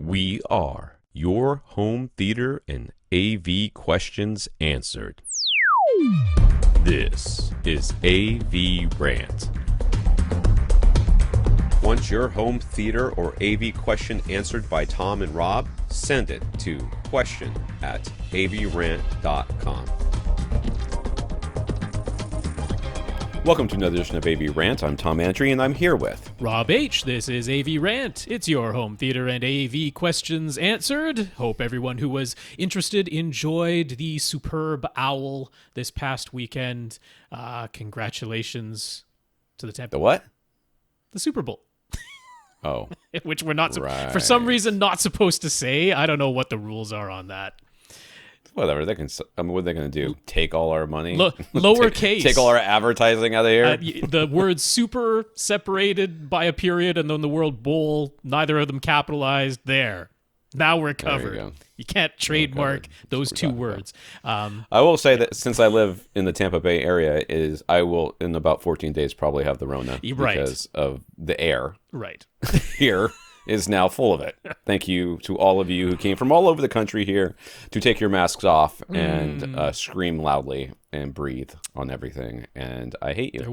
We are your home theater and AV questions answered. This is AVRant. Want your home theater or AV question answered by Tom and Rob? Send it to question@avrant.com. Welcome to another edition of AVRant. I'm Tom Antry, and I'm here with Rob H. This is AVRant. It's your home theater and AV questions answered. Hope everyone who was interested enjoyed the superb owl this past weekend. Congratulations to the Tampa. the what? The Super Bowl. Oh, Which we're not, right. for some reason, not supposed to say. I don't know what the rules are on that. Whatever they can. I mean, what are they going to do? Take all our money? Lowercase. Take all our advertising out of here? The word super separated by a period, and then the word bowl, neither of them capitalized. There. Now we're covered. There you go. You can't trademark those two words. I will say that since I live in the Tampa Bay area, I will in about 14 days probably have the Rona because of the air. Right. Here is now full of it. Thank you to all of you who came from all over the country here to take your masks off and scream loudly and breathe on everything. And I hate you. There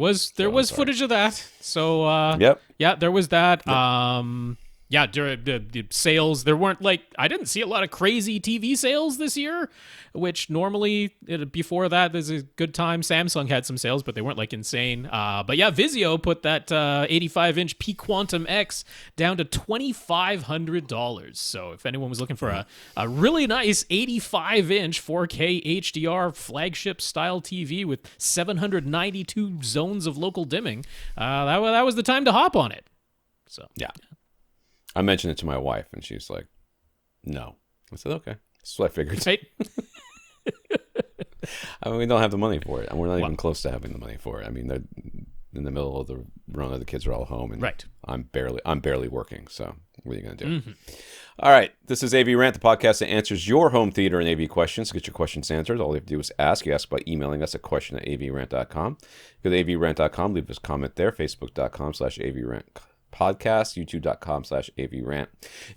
was footage of that. So yep. Yeah, there was that. Yep. Yeah, the sales, there weren't I didn't see a lot of crazy TV sales this year, which normally, before that, there's a good time. Samsung had some sales, but they weren't insane. But yeah, Vizio put that 85-inch P Quantum X down to $2,500. So if anyone was looking for a really nice 85-inch 4K HDR flagship-style TV with 792 zones of local dimming, that was the time to hop on it. So yeah. I mentioned it to my wife, and she's like, no. I said, okay. That's what I figured. Right. I mean, we don't have the money for it, and we're not even close to having the money for it. I mean, they're in the middle of the Rona, the kids are all home, and right. I'm barely working, so what are you going to do? Mm-hmm. All right, this is AV Rant, the podcast that answers your home theater and AV questions. Get your questions answered. All you have to do is ask. You ask by emailing us at question@avrant.com. Go to avrant.com, leave us a comment there, facebook.com/avrant podcast, youtube.com/avrant.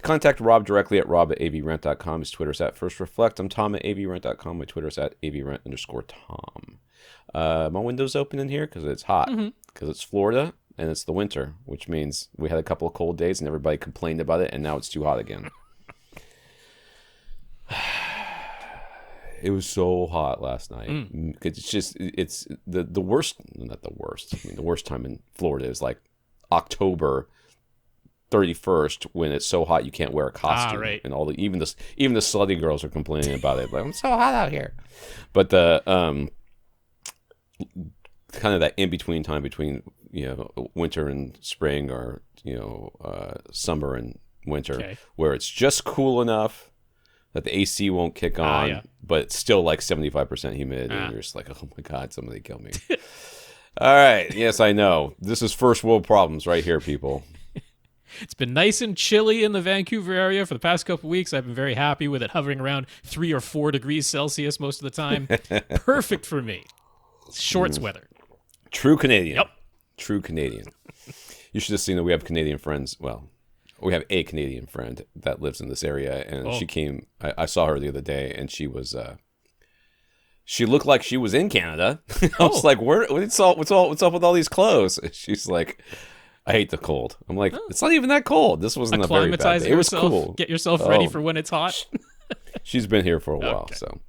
Contact Rob directly at rob@avrant.com. His Twitter's at FirstReflect. I'm Tom at avrant.com. My Twitter's at avrant_Tom. My window's open in here because it's hot, because it's Florida and it's the winter, which means we had a couple of cold days and everybody complained about it, and now it's too hot again. It was so hot last night. It's the worst, not the worst. I mean, the worst time in Florida is October 31st, when it's so hot you can't wear a costume, right. And even the slutty girls are complaining about it. It's so hot out here. But the kind of that in between time between winter and spring, or summer and winter, where it's just cool enough that the AC won't kick on, but it's still 75% humidity, and you're just oh my god, somebody kill me. All right. Yes, I know. This is first world problems right here, people. It's been nice and chilly in the Vancouver area for the past couple of weeks. I've been very happy with it hovering around 3 or 4 degrees Celsius most of the time. Perfect for me. Shorts weather. True Canadian. Yep. True Canadian. You should have seen that we have Canadian friends. Well, we have a Canadian friend that lives in this area, and she came. I saw her the other day, and she was... She looked like she was in Canada. I was like, what's up with all these clothes? And she's like, I hate the cold. I'm like, It's not even that cold. This wasn't a very bad day. It was cool. Get yourself ready for when it's hot. She's been here for a while. So,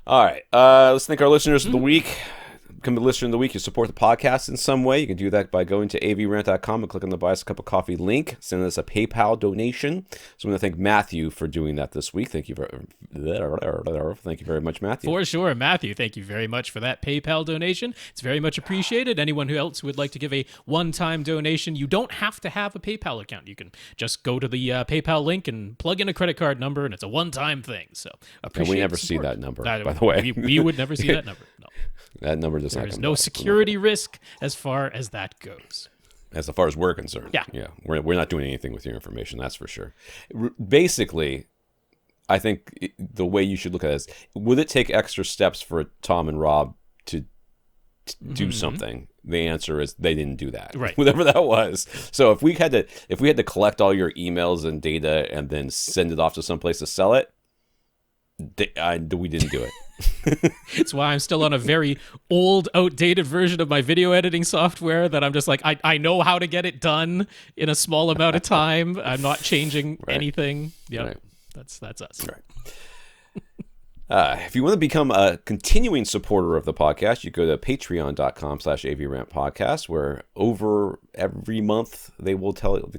all right. Let's thank our listeners of the week. Become a listener of the week. You support the podcast in some way. You can do that by going to avrant.com and click on the Buy Us a Cup of Coffee link. Send us a PayPal donation. So I'm going to thank Matthew for doing that this week. Thank you very much, Matthew. For sure, Matthew. Thank you very much for that PayPal donation. It's very much appreciated. Anyone else who would like to give a one-time donation, you don't have to have a PayPal account. You can just go to the PayPal link and plug in a credit card number, and it's a one-time thing. So appreciate. And we never see that number, by the way. We would never see that number. No. That number does not come. There's no security risk as far as that goes. As far as we're concerned. Yeah. We're not doing anything with your information, that's for sure. Basically, I think the way you should look at it is, would it take extra steps for Tom and Rob to do something the answer is they didn't do that. Right. Whatever that was. So if we had to collect all your emails and data and then send it off to someplace to sell it, we didn't do it. It's why I'm still on a very old, outdated version of my video editing software that I'm just like, I know how to get it done in a small amount of time. I'm not changing anything. Yep. Right. That's us. Right. If you want to become a continuing supporter of the podcast, you go to patreon.com/AVRant podcast, where over every month they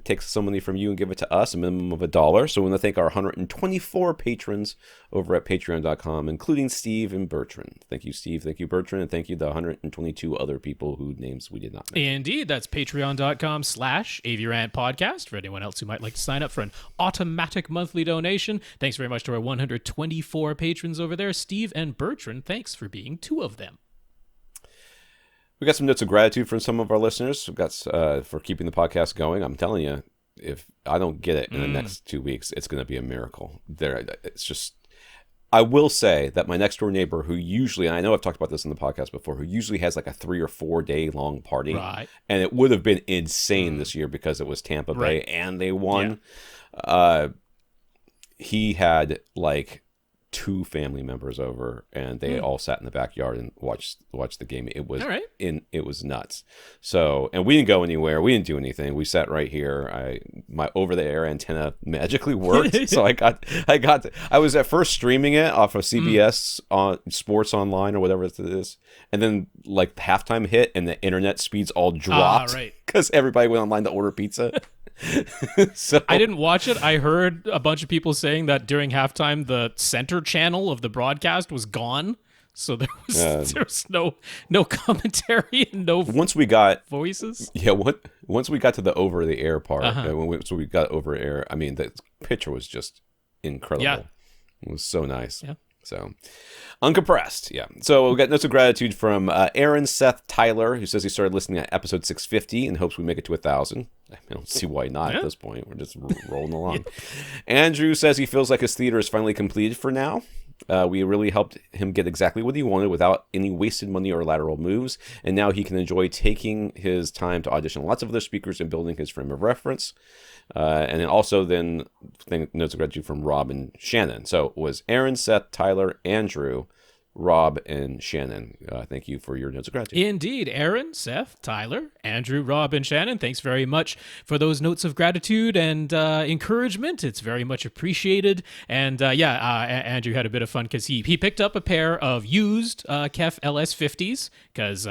take some money from you and give it to us, a minimum of $1. So we want to thank our 124 patrons over at patreon.com, including Steve and Bertrand. Thank you, Steve. Thank you, Bertrand. And thank you to the 122 other people whose names we did not mention. Indeed. That's patreon.com/AVRant podcast for anyone else who might like to sign up for an automatic monthly donation. Thanks very much to our 124 patrons over there. Steve and Bertrand, thanks for being two of them. We got some notes of gratitude from some of our listeners. We've got for keeping the podcast going. I'm telling you, if I don't get it in the next 2 weeks, it's going to be a miracle. It's just, I will say that my next door neighbor, who usually, and I know I've talked about this in the podcast before, who usually has like a 3 or 4 day long party, right, and it would have been insane this year because it was Tampa Bay and they won. Yeah. He had like 2 family members over, and they all sat in the backyard and watched the game. It was it was nuts. So, and we didn't go anywhere. We didn't do anything. We sat right here. My over-the-air antenna magically worked. So I was at first streaming it off of CBS on Sports Online or whatever it is, and then like halftime hit and the internet speeds all dropped because everybody went online to order pizza. So I didn't watch it. I heard a bunch of people saying that during halftime the center channel of the broadcast was gone, so there was no commentary and no once we got voices. Yeah, once we got to the over the air part, so we got over air. I mean, the picture was just incredible. Yeah. It was so nice. Yeah. So, uncompressed, yeah. So we got notes of gratitude from Aaron Seth Tyler, who says he started listening at episode 650 and hopes we make it to 1,000. I don't see why not at this point. We're just rolling along. Andrew says he feels like his theater is finally completed for now. We really helped him get exactly what he wanted without any wasted money or lateral moves, and now he can enjoy taking his time to audition lots of other speakers and building his frame of reference. And then also notes of gratitude from Rob and Shannon. So it was Aaron, Seth, Tyler, Andrew, Rob, and Shannon. Thank you for your notes of gratitude. Indeed. Aaron, Seth, Tyler, Andrew, Rob, and Shannon, thanks very much for those notes of gratitude and encouragement. It's very much appreciated. And Andrew had a bit of fun because he picked up a pair of used KEF LS50s because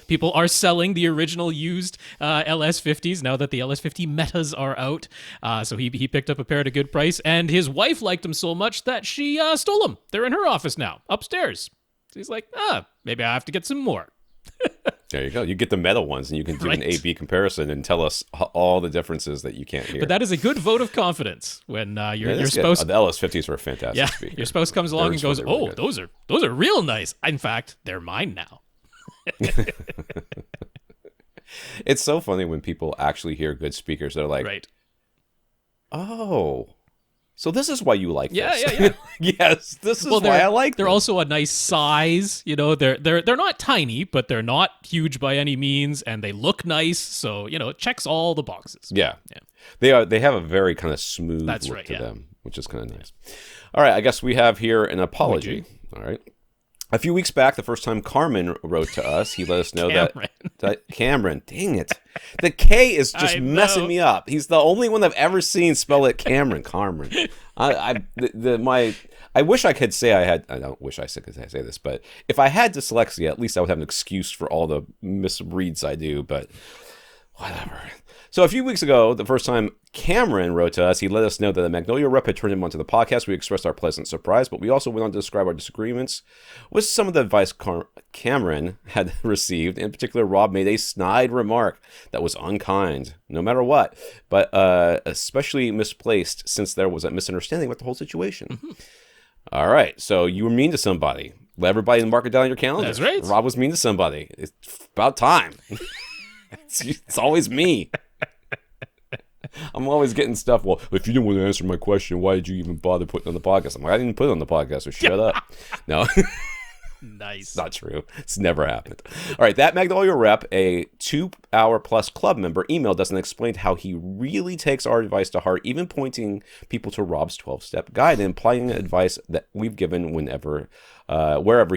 people are selling the original used LS50s now that the LS50 metas are out. So he picked up a pair at a good price, and his wife liked them so much that she stole them. They're in her office now, upstairs. So he's like, maybe I have to get some more. There you go. You get the metal ones, and you can do an A/B comparison and tell us all the differences that you can't hear. But that is a good vote of confidence when your spouse. The LS50s were a fantastic speaker. Your spouse comes along and goes, "Oh, those are real nice. In fact, they're mine now." It's so funny when people actually hear good speakers. They're like, "Oh, so this is why you like this." Yeah. Yes, this is why I like them. They're also a nice size. You know, they're not tiny, but they're not huge by any means, and they look nice. So, it checks all the boxes. Yeah. They have a very kind of smooth look to them, which is kind of nice. All right, I guess we have here an apology. All right. A few weeks back, the first time Carmen wrote to us, he let us know that Kamran, dang it. The K is just messing me up. He's the only one I've ever seen spell it Kamran. I wish I could say I don't wish I could say this, but if I had dyslexia, at least I would have an excuse for all the misreads I do, but whatever. So a few weeks ago, the first time Kamran wrote to us, he let us know that the Magnolia rep had turned him onto the podcast. We expressed our pleasant surprise, but we also went on to describe our disagreements with some of the advice Kamran had received. In particular, Rob made a snide remark that was unkind, no matter what, but especially misplaced since there was a misunderstanding about the whole situation. Mm-hmm. All right, so you were mean to somebody. Let everybody mark it down on your calendar. That's right. Rob was mean to somebody. It's about time. It's always me. I'm always getting stuff. Well, if you didn't want to answer my question, why did you even bother putting it on the podcast? I'm like, I didn't put it on the podcast, so shut up. No. Nice. Not true. It's never happened. All right, that Magnolia rep, a 2-hour plus club member, emailed us and explained how he really takes our advice to heart, even pointing people to Rob's 12-step guide and applying advice that we've given wherever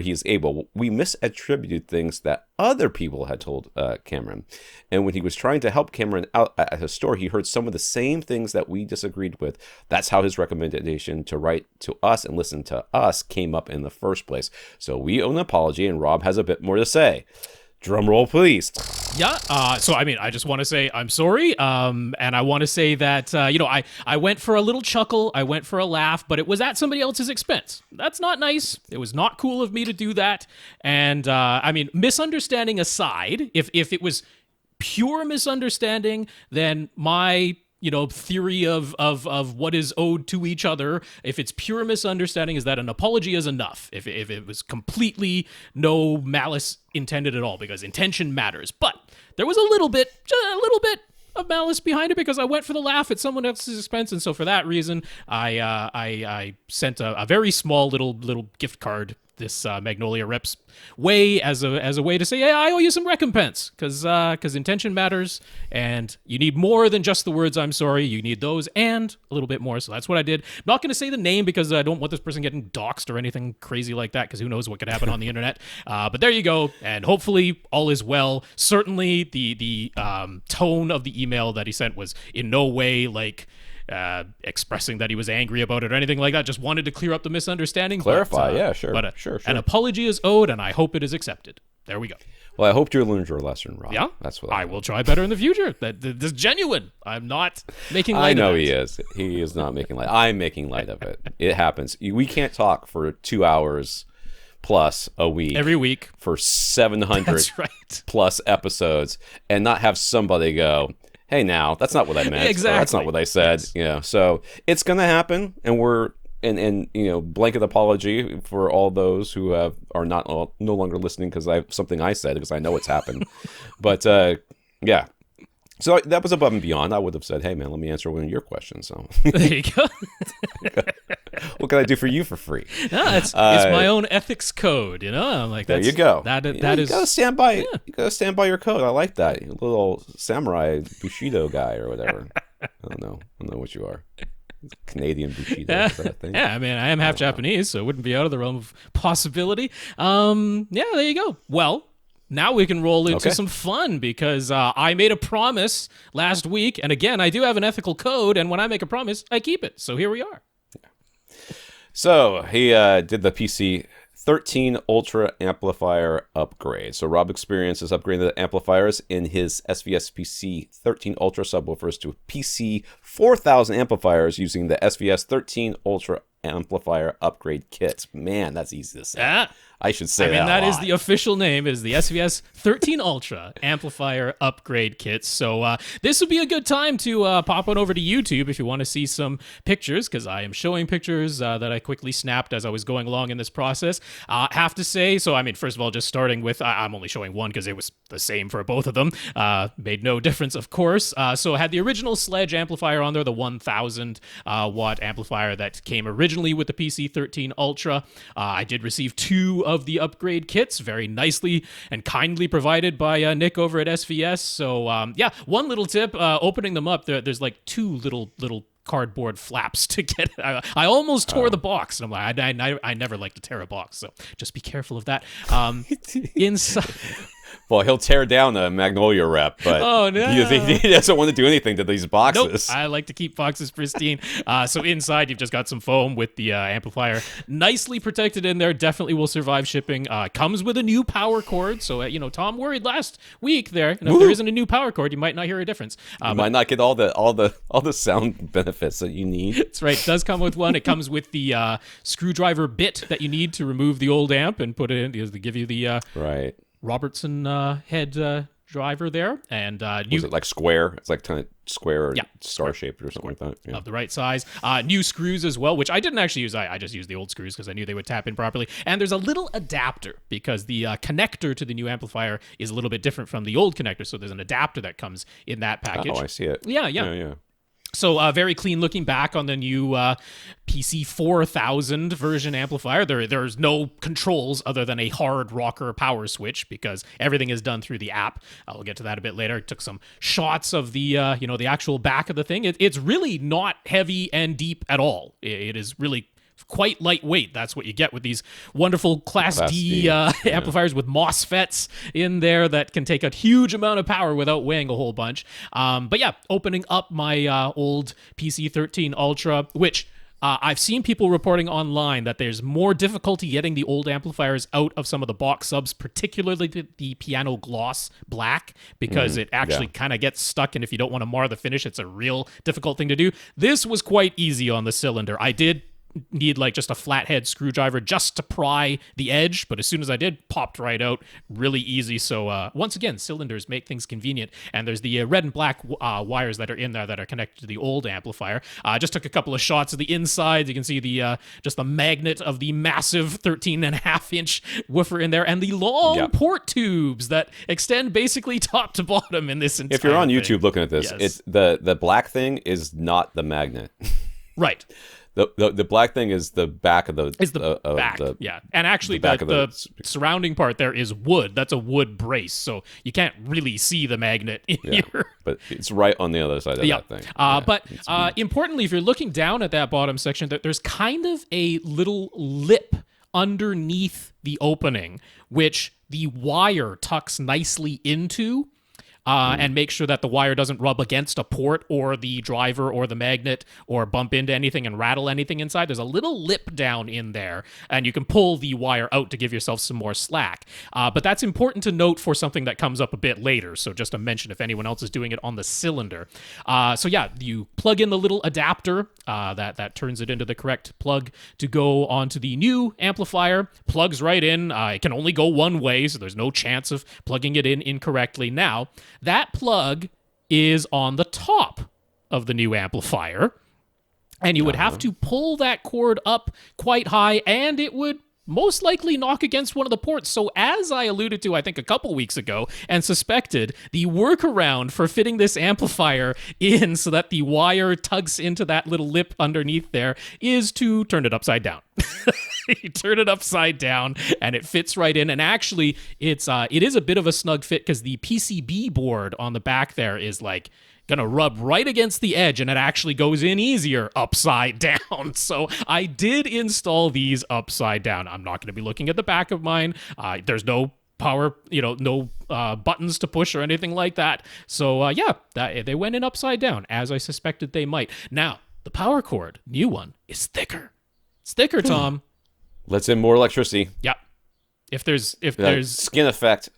he is able. We misattributed things that other people had told Kamran. And when he was trying to help Kamran out at his store, he heard some of the same things that we disagreed with. That's how his recommendation to write to us and listen to us came up in the first place. So we owe an apology, and Rob has a bit more to say. Drum roll, please. Yeah. So, I mean, I just want to say I'm sorry. And I want to say that, I went for a little chuckle. I went for a laugh, but it was at somebody else's expense. That's not nice. It was not cool of me to do that. And, I mean, misunderstanding aside, if it was pure misunderstanding, then my theory of what is owed to each other, if it's pure misunderstanding, is that an apology is enough. If it was completely no malice intended at all, because intention matters. But there was just a little bit of malice behind it, because I went for the laugh at someone else's expense, and so for that reason, I sent a very small little gift card this Magnolia reps way as a way to say, hey, I owe you some recompense, because intention matters, and you need more than just the words I'm sorry. You need those and a little bit more. So that's what I did. I'm not going to say the name because I don't want this person getting doxxed or anything crazy like that, because who knows what could happen on the internet. But there you go, and hopefully all is well. Certainly the tone of the email that he sent was in no way like expressing that he was angry about it or anything like that. Just wanted to clear up the misunderstanding. Clarify, yeah, sure. But sure. An apology is owed, and I hope it is accepted. There we go. Well, I hope you learned your lesson, Rob. Yeah, that's what I will try better in the future. This is genuine. I'm not making light of it. I know he is. He is not making light. I'm making light of it. It happens. We can't talk for 2 hours plus a week. Every week. For 700 That's right. plus episodes and not have somebody go, hey, now, that's not what I meant. Exactly. That's not what I said. Yes. So it's going to happen, and we're blanket apology for all those who are no longer listening because I said because I know it's happened. But yeah. So that was above and beyond. I would have said, hey, man, let me answer one of your questions. So there you go. What can I do for you for free? No, it's my own ethics code, I'm like, there you go. That is. You gotta stand by. Yeah. You gotta stand by your code. I like that. You little samurai Bushido guy or whatever. I don't know what you are. Canadian Bushido. Is that a thing? Yeah, I mean, I am half Japanese, so it wouldn't be out of the realm of possibility. Yeah, there you go. Well, now we can roll into some fun, because I made a promise last week, and again, I do have an ethical code, and when I make a promise, I keep it. So here we are. Yeah. So he did the PC-13 Ultra amplifier upgrade. So Rob experiences upgrading the amplifiers in his SVS PC-13 Ultra subwoofers to PC-4000 amplifiers using the SVS 13 Ultra amplifier upgrade kit. Man, that's easy to say. I should say that. That is the official name. It is the SVS 13 Ultra amplifier upgrade kit. So this would be a good time to pop on over to YouTube if you want to see some pictures, because I am showing pictures that I quickly snapped as I was going along in this process. Have to say, so I mean, first of all, just starting with, I'm only showing one because it was the same for both of them. Made no difference, of course. So I had the original Sledge amplifier on there, the 1000 watt amplifier that came originally with the PC-13 Ultra. I did receive 2 of the upgrade kits, very nicely and kindly provided by Nick over at SVS. So yeah, one little tip, opening them up, there's like 2 little cardboard flaps to get. I almost tore the box, and I'm like, I never like to tear a box, so just be careful of that. Inside. Well, he'll tear down the Magnolia rep, but he doesn't want to do anything to these boxes. Nope, I like to keep boxes pristine. So inside, you've just got some foam with the amplifier nicely protected in there. Definitely will survive shipping. Comes with a new power cord. So, Tom worried last week there. And if there isn't a new power cord, you might not hear a difference. You might not get all the sound benefits that you need. That's right. It does come with one. It comes with the screwdriver bit that you need to remove the old amp and put it in. To give you the right Robertson head driver there, and was it like square? It's like kind of square or star shaped or something like that. Yeah. Of the right size. New screws as well, which I didn't actually use. I just used the old screws because I knew they would tap in properly. And there's a little adapter because the connector to the new amplifier is a little bit different from the old connector. So there's an adapter that comes in that package. Oh, I see it. Yeah. So very clean looking back on the new PC-4000 version amplifier. There's no controls other than a hard rocker power switch because everything is done through the app. I'll get to that a bit later. I took some shots of the the actual back of the thing. It's really not heavy and deep at all. It is really quite lightweight. That's what you get with these wonderful Class D amplifiers with MOSFETs in there that can take a huge amount of power without weighing a whole bunch. But yeah, opening up my old PC-13 Ultra, which I've seen people reporting online that there's more difficulty getting the old amplifiers out of some of the box subs, particularly the piano gloss black, because it actually kind of gets stuck, and if you don't want to mar the finish, it's a real difficult thing to do. This was quite easy on the cylinder. I did need like just a flathead screwdriver just to pry the edge, but as soon as I did, popped right out. Really easy. So once again, cylinders make things convenient, and there's the red and black wires that are in there that are connected to the old amplifier. I just took a couple of shots of the inside. You can see the just the magnet of the massive 13.5-inch woofer in there, and the long port tubes that extend basically top to bottom in this entire If you're on thing. YouTube looking at this, it's the black thing is not the magnet. Right. The black thing is the back of the back, and actually the surrounding part there is wood. That's a wood brace, so you can't really see the magnet in here. But it's right on the other side of that thing. But importantly, if you're looking down at that bottom section, there's kind of a little lip underneath the opening, which the wire tucks nicely into. And make sure that the wire doesn't rub against a port or the driver or the magnet or bump into anything and rattle anything inside. There's a little lip down in there, and you can pull the wire out to give yourself some more slack. But that's important to note for something that comes up a bit later, so just a mention if anyone else is doing it on the cylinder. So yeah, you plug in the little adapter that turns it into the correct plug to go onto the new amplifier. Plugs right in. It can only go one way, so there's no chance of plugging it in incorrectly. Now, that plug is on the top of the new amplifier, and you would have to pull that cord up quite high, and it would most likely knock against one of the ports. So as I alluded to, I think a couple weeks ago, and suspected, the workaround for fitting this amplifier in so that the wire tugs into that little lip underneath there is to turn it upside down. You turn it upside down and it fits right in. And actually, it is a bit of a snug fit because the PCB board on the back there is like gonna rub right against the edge, and it actually goes in easier upside down. So I did install these upside down. I'm not gonna be looking at the back of mine. There's no power, no buttons to push or anything like that. So they went in upside down, as I suspected they might. Now, the power cord, new one, is thicker. It's thicker, Tom. Let's in more electricity. Yep. If there's skin effect,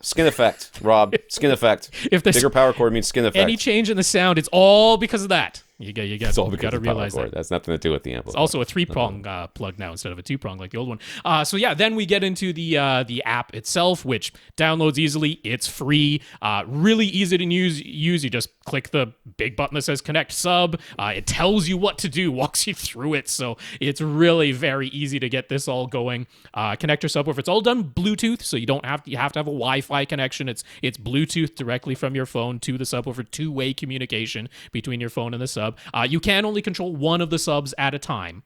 Rob, skin effect. If there's bigger power cord means skin effect. any change in the sound, it's all because of that. You got to realize that. That's nothing to do with the amplifier. It's also a 3-prong plug now instead of a 2-prong like the old one. So yeah, then we get into the app itself, which downloads easily. It's free, really easy to use. You just click the big button that says Connect Sub. It tells you what to do, walks you through it. So it's really very easy to get this all going. Connect your subwoofer. It's all done Bluetooth, so you have to have a Wi-Fi connection. It's Bluetooth directly from your phone to the subwoofer, two-way communication between your phone and the sub. You can only control one of the subs at a time.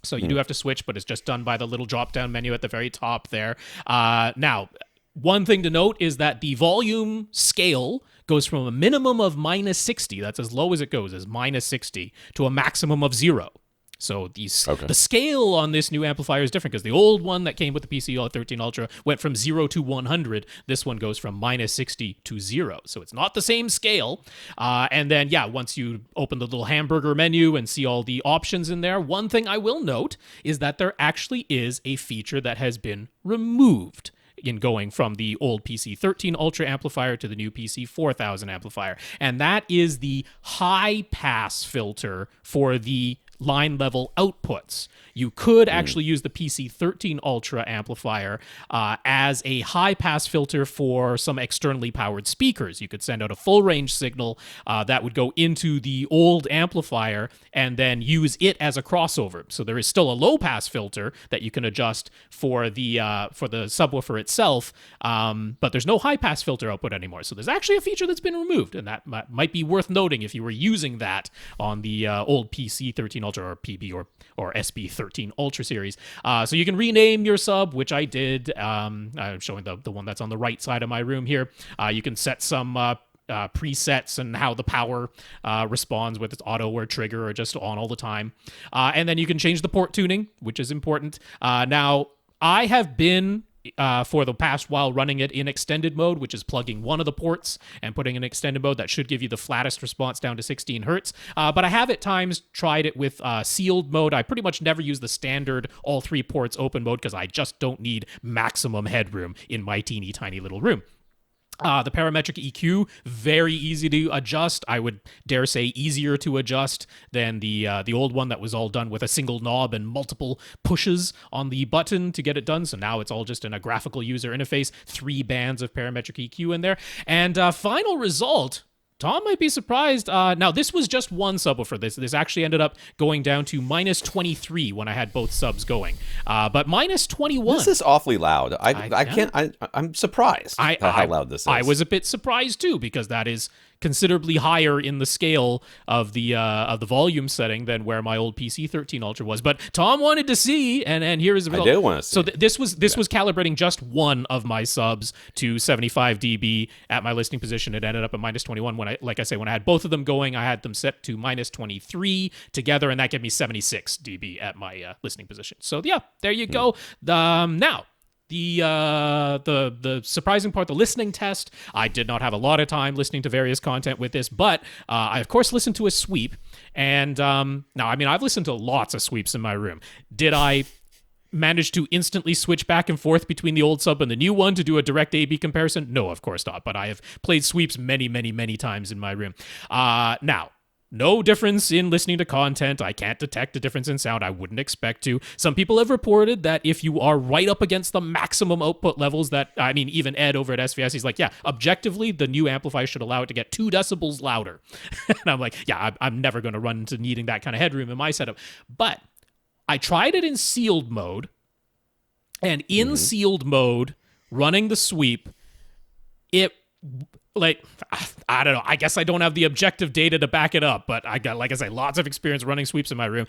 So you do have to switch, but it's just done by the little drop-down menu at the very top there. Now, one thing to note is that the volume scale goes from a minimum of -60, that's as low as it goes, is -60, to a maximum of 0. So the scale on this new amplifier is different because the old one that came with the PC-13 Ultra went from 0 to 100. This one goes from -60 to 0. So it's not the same scale. And then, once you open the little hamburger menu and see all the options in there, one thing I will note is that there actually is a feature that has been removed in going from the old PC-13 Ultra amplifier to the new PC-4000 amplifier. And that is the high pass filter for the line level outputs. You could actually use the PC-13 Ultra amplifier as a high-pass filter for some externally powered speakers. You could send out a full-range signal that would go into the old amplifier and then use it as a crossover. So there is still a low-pass filter that you can adjust for the subwoofer itself, but there's no high-pass filter output anymore. So there's actually a feature that's been removed, and that might be worth noting if you were using that on the old PC-13 Ultra or PB or SB13 Ultra series. So you can rename your sub, which I did. I'm showing the one that's on the right side of my room here. You can set some presets and how the power responds, with its auto or trigger or just on all the time. And then you can change the port tuning, which is important. Now, I have been for the past while running it in extended mode, which is plugging one of the ports and putting in extended mode. That should give you the flattest response down to 16 hertz. But I have at times tried it with sealed mode. I pretty much never use the standard all 3 ports open mode because I just don't need maximum headroom in my teeny tiny little room. The parametric EQ, very easy to adjust. I would dare say easier to adjust than the old one that was all done with a single knob and multiple pushes on the button to get it done. So now it's all just in a graphical user interface, 3 bands of parametric EQ in there. And final result, Tom might be surprised. Now, this was just one subwoofer. This actually ended up going down to minus 23 when I had both subs going. But minus 21. This is awfully loud. I'm surprised how loud this is. I was a bit surprised too, because that is considerably higher in the scale of the volume setting than where my old PC-13 Ultra was. But Tom wanted to see, and here is the result. I did want to see. So this was calibrating just one of my subs to 75 dB at my listening position. It ended up at minus 21 when when I had both of them going. I had them set to minus 23 together, and that gave me 76 dB at my listening position. So yeah, there you go. Now, the surprising part, the listening test, I did not have a lot of time listening to various content with this, but I, of course, listened to a sweep. And now, I mean, I've listened to lots of sweeps in my room. Did I manage to instantly switch back and forth between the old sub and the new one to do a direct A-B comparison? No, of course not, but I have played sweeps many, many, many times in my room. Now, no difference in listening to content. I can't detect a difference in sound. I wouldn't expect to. Some people have reported that if you are right up against the maximum output levels that, I mean, even Ed over at SVS, he's like, yeah, objectively, the new amplifier should allow it to get 2 decibels louder. And I'm like, yeah, I'm never going to run into needing that kind of headroom in my setup. But I tried it in sealed mode, and in sealed mode, running the sweep, it, like, I don't know. I guess I don't have the objective data to back it up, but I got, like I say, lots of experience running sweeps in my room.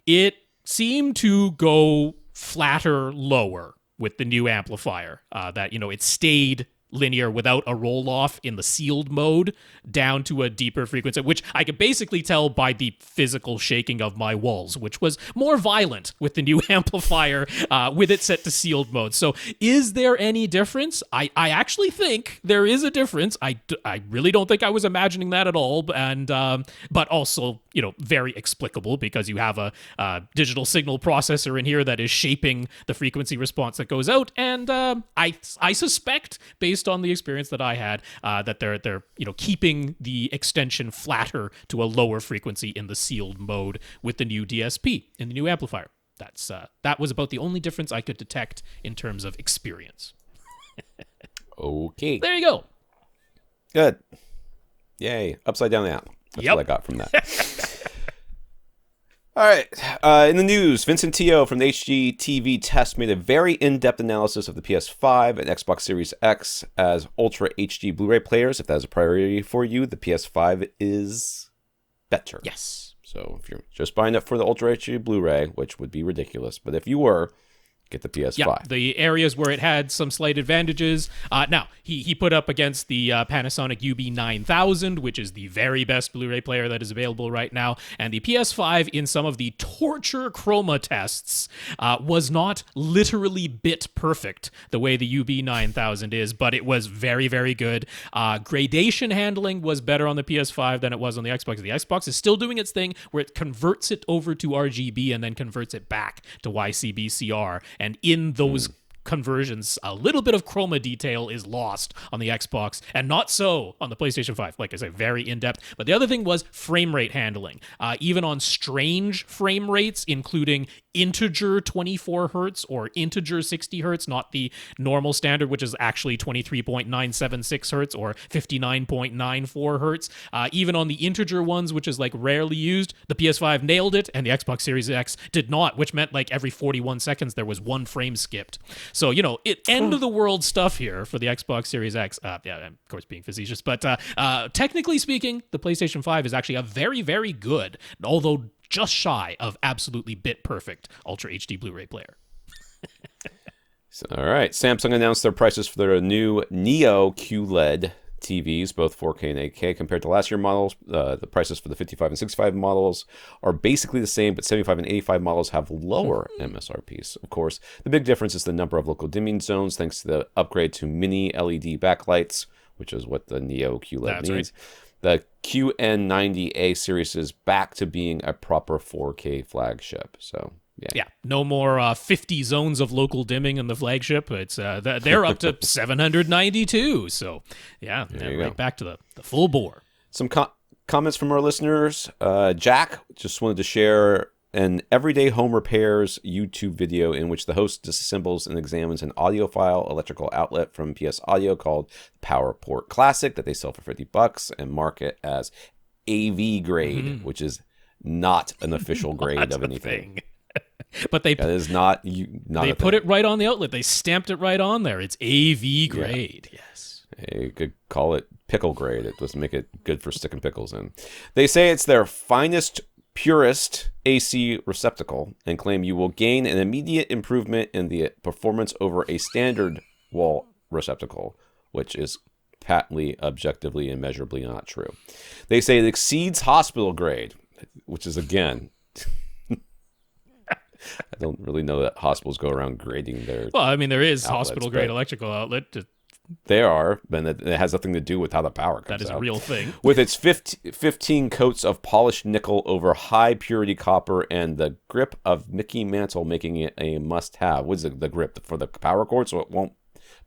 It seemed to go flatter lower with the new amplifier. That, it stayed linear without a roll-off in the sealed mode down to a deeper frequency, which I could basically tell by the physical shaking of my walls, which was more violent with the new amplifier with it set to sealed mode. So is there any difference? I actually think there is a difference. I really don't think I was imagining that at all, and but also, very explicable because you have a digital signal processor in here that is shaping the frequency response that goes out, and I suspect, based on the experience that I had, that they're keeping the extension flatter to a lower frequency in the sealed mode with the new DSP in the new amplifier. That was about the only difference I could detect in terms of experience. Okay. There you go. Good. Yay. Upside down the apple. That's what I got from that. All right. In the news, Vincent Tio from the HGTV test made a very in-depth analysis of the PS5 and Xbox Series X as Ultra HD Blu-ray players. If that is a priority for you, the PS5 is better. Yes. So if you're just buying it for the Ultra HD Blu-ray, which would be ridiculous, but if you were, get the PS5. Yeah, the areas where it had some slight advantages. Now, he put up against the Panasonic UB9000, which is the very best Blu-ray player that is available right now, and the PS5 in some of the torture chroma tests was not literally bit perfect the way the UB9000 is, but it was very, very good. Gradation handling was better on the PS5 than it was on the Xbox. The Xbox is still doing its thing where it converts it over to RGB and then converts it back to YCbCR. And in those conversions, a little bit of chroma detail is lost on the Xbox, and not so on the PlayStation 5. Like I say, very in-depth. But the other thing was frame rate handling. Even on strange frame rates, including integer 24 hertz or integer 60 hertz, not the normal standard, which is actually 23.976 hertz or 59.94 hertz. Even on the integer ones, which is like rarely used, the PS5 nailed it, and the Xbox Series X did not, which meant like every 41 seconds there was one frame skipped. So, end of the world stuff here for the Xbox Series X. Yeah, of course, being facetious, but technically speaking, the PlayStation 5 is actually a very, very good, although just shy of absolutely bit perfect Ultra HD Blu-ray player. All right. Samsung announced their prices for their new Neo QLED TVs, both 4K and 8K. Compared to last year models, the prices for the 55 and 65 models are basically the same, but 75 and 85 models have lower MSRPs. Of course, the big difference is the number of local dimming zones, thanks to the upgrade to mini LED backlights, which is what the Neo QLED means. Right. The QN90A series is back to being a proper 4K flagship. So, yeah, no more 50 zones of local dimming in the flagship. It's they're up to 792. So, right back to the full bore. Some comments from our listeners. Jack just wanted to share an Everyday Home Repairs YouTube video in which the host disassembles and examines an audiophile electrical outlet from PS Audio called PowerPort Classic that they sell for $50 and market as AV grade, which is not an official grade of anything. But that is not they put it right on the outlet. They stamped it right on there. It's AV grade. Yeah. Yes. You could call it pickle grade. It doesn't make it good for sticking pickles in. They say it's their finest, purest AC receptacle and claim you will gain an immediate improvement in the performance over a standard wall receptacle, which is patently, objectively, and measurably not true. They say it exceeds hospital grade, which is, again, I don't really know that hospitals go around grading their Well, I mean, there is outlets, hospital-grade electrical outlet. There are, but it has nothing to do with how the power comes out. That is a real thing. With its 15 coats of polished nickel over high-purity copper and the grip of Mickey Mantle making it a must-have. What is the grip? For the power cord so it won't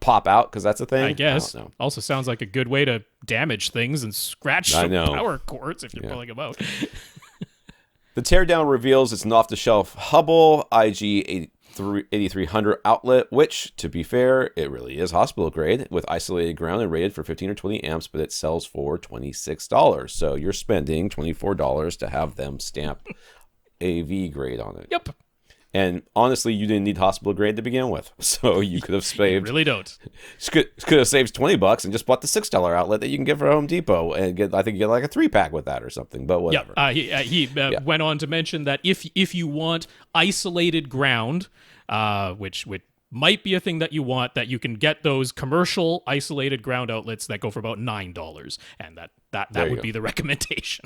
pop out, because that's a thing? I guess. Also sounds like a good way to damage things and scratch some power cords if you're pulling them out. The teardown reveals it's an off-the-shelf Hubble IG8300 outlet, which, to be fair, it really is hospital grade with isolated ground and rated for 15 or 20 amps, but it sells for $26. So you're spending $24 to have them stamp AV grade on it. Yep. And honestly, you didn't need hospital grade to begin with, so you could have saved. You really don't. Could have saved $20 and just bought the $6 outlet that you can get from Home Depot, and I think you get like a 3-pack with that or something. But whatever. He went on to mention that if you want isolated ground, which might be a thing that you want, that you can get those commercial isolated ground outlets that go for about $9, and that would be the recommendation.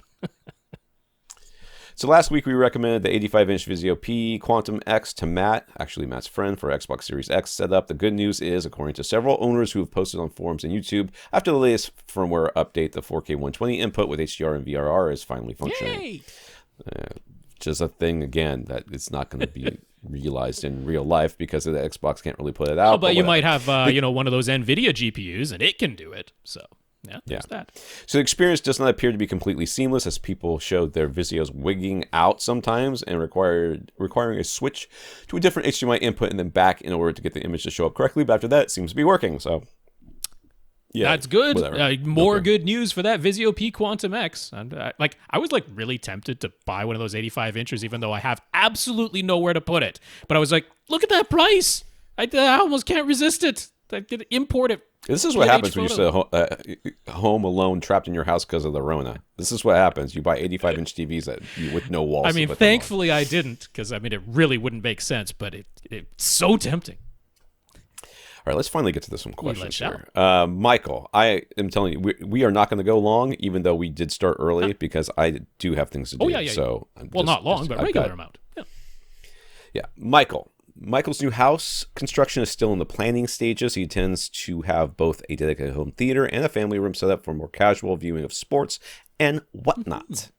So last week we recommended the 85-inch Vizio P Quantum X to Matt, actually Matt's friend, for Xbox Series X setup. The good news is, according to several owners who have posted on forums and YouTube, after the latest firmware update, the 4K 120 input with HDR and VRR is finally functioning. Yay! Just a thing, again, that it's not going to be realized in real life because the Xbox can't really put it out. But you might have one of those NVIDIA GPUs, and it can do it, so... Yeah, there's that. So the experience does not appear to be completely seamless, as people showed their Vizios wigging out sometimes and requiring a switch to a different HDMI input and then back in order to get the image to show up correctly. But after that, it seems to be working. So, yeah, that's good. More good news for that Vizio P Quantum X. I was really tempted to buy one of those 85 inches, even though I have absolutely nowhere to put it. But I was like, look at that price! I almost can't resist it. I could import it. This is what happens when you're home alone, trapped in your house because of the Rona. This is what happens. You buy 85-inch TVs with no walls. I mean, thankfully I didn't, because it really wouldn't make sense, but it's so tempting. All right, let's finally get to some questions here. Michael, I am telling you, we are not going to go long, even though we did start early, because I do have things to do. Yeah. So not long, but regular amount. Yeah. Michael's new house construction is still in the planning stages. He intends to have both a dedicated home theater and a family room set up for more casual viewing of sports and whatnot.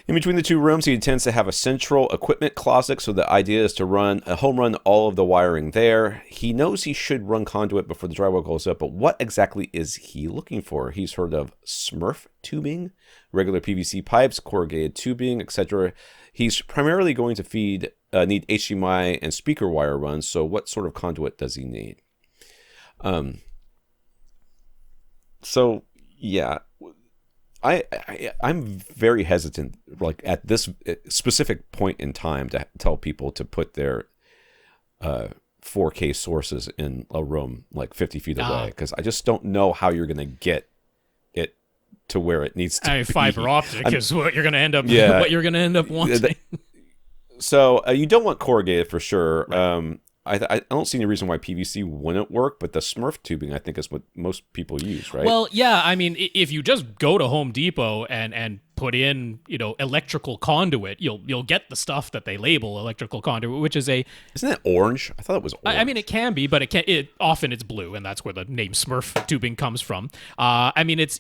In between the two rooms, he intends to have a central equipment closet, so the idea is to home run all of the wiring there. He knows he should run conduit before the drywall goes up, but what exactly is he looking for? He's heard of Smurf tubing, regular PVC pipes, corrugated tubing, etc. He's primarily going to need HDMI and speaker wire runs, so what sort of conduit does he need? So, yeah... I'm very hesitant, like at this specific point in time, to tell people to put their 4K sources in a room like 50 feet away, because I just don't know how you're going to get it to where it needs to be. Fiber optic is what you're going to end up. Yeah, what you're going to end up wanting. So you don't want corrugated for sure. Right. I don't see any reason why PVC wouldn't work, but the Smurf tubing, I think, is what most people use, right? Well, yeah, I mean, if you just go to Home Depot and put in, electrical conduit, you'll get the stuff that they label electrical conduit, which is Isn't that orange? I thought it was orange. I mean, it can be, but often it's blue, and that's where the name Smurf tubing comes from. I mean, it's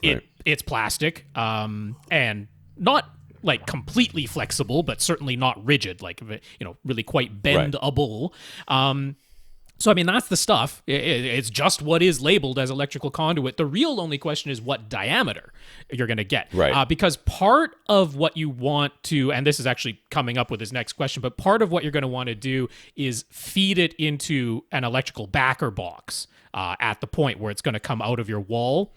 plastic, and not like completely flexible, but certainly not rigid, like, really quite bendable. Right. So, I mean, that's the stuff. It's just what is labeled as electrical conduit. The real only question is what diameter you're going to get. Right. Because part of what you want to, and this is actually coming up with this next question, but part of what you're going to want to do is feed it into an electrical backer box at the point where it's going to come out of your wall.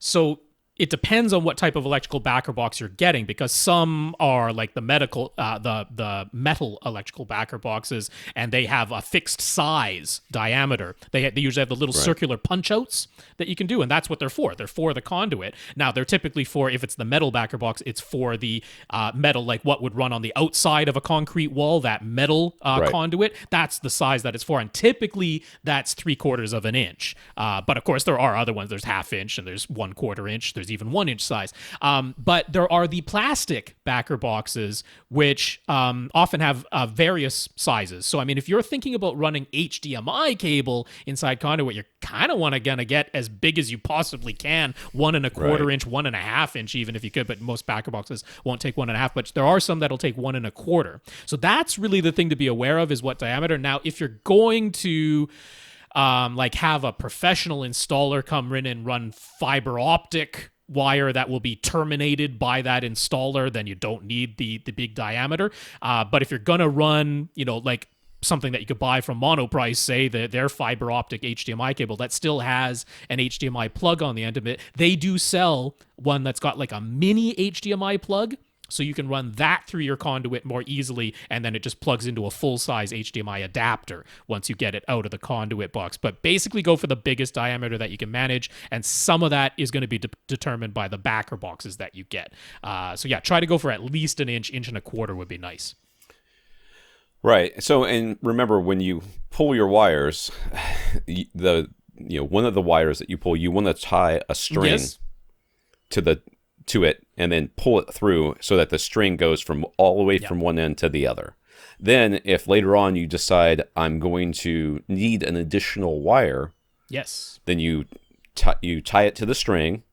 So it depends on what type of electrical backer box you're getting, because some are like the metal electrical backer boxes, and they have a fixed size diameter. They usually have the little circular punch outs that you can do, and that's what they're for. They're for the conduit. Now, they're typically for, if it's the metal backer box, it's for the metal, like what would run on the outside of a concrete wall, that metal conduit. That's the size that it's for, and typically that's 3/4 of an inch. But of course, there are other ones. There's 1/2 inch, and there's 1/4 inch. There's even 1 inch size. But there are the plastic backer boxes, which often have various sizes. So, I mean, if you're thinking about running HDMI cable inside conduit, you're kind of gonna get as big as you possibly can, 1 1/4 inch, 1 1/2 inch, even if you could, but most backer boxes won't take 1 1/2, but there are some that'll take 1 1/4. So that's really the thing to be aware of, is what diameter. Now, if you're going to have a professional installer come in and run fiber optic wire that will be terminated by that installer, then you don't need the big diameter. But if you're gonna run, like something that you could buy from Monoprice, say their fiber optic HDMI cable that still has an HDMI plug on the end of it, they do sell one that's got like a mini HDMI plug. So you can run that through your conduit more easily, and then it just plugs into a full-size HDMI adapter once you get it out of the conduit box. But basically go for the biggest diameter that you can manage, and some of that is going to be determined by the backer boxes that you get. So yeah, try to go for at least 1 inch, 1 1/4 would be nice. Right. So, and remember, when you pull your wires, one of the wires that you pull, you want to tie a string to it and then pull it through so that the string goes from all the way from one end to the other. Then if later on you decide I'm going to need an additional wire, then you tie it to the string,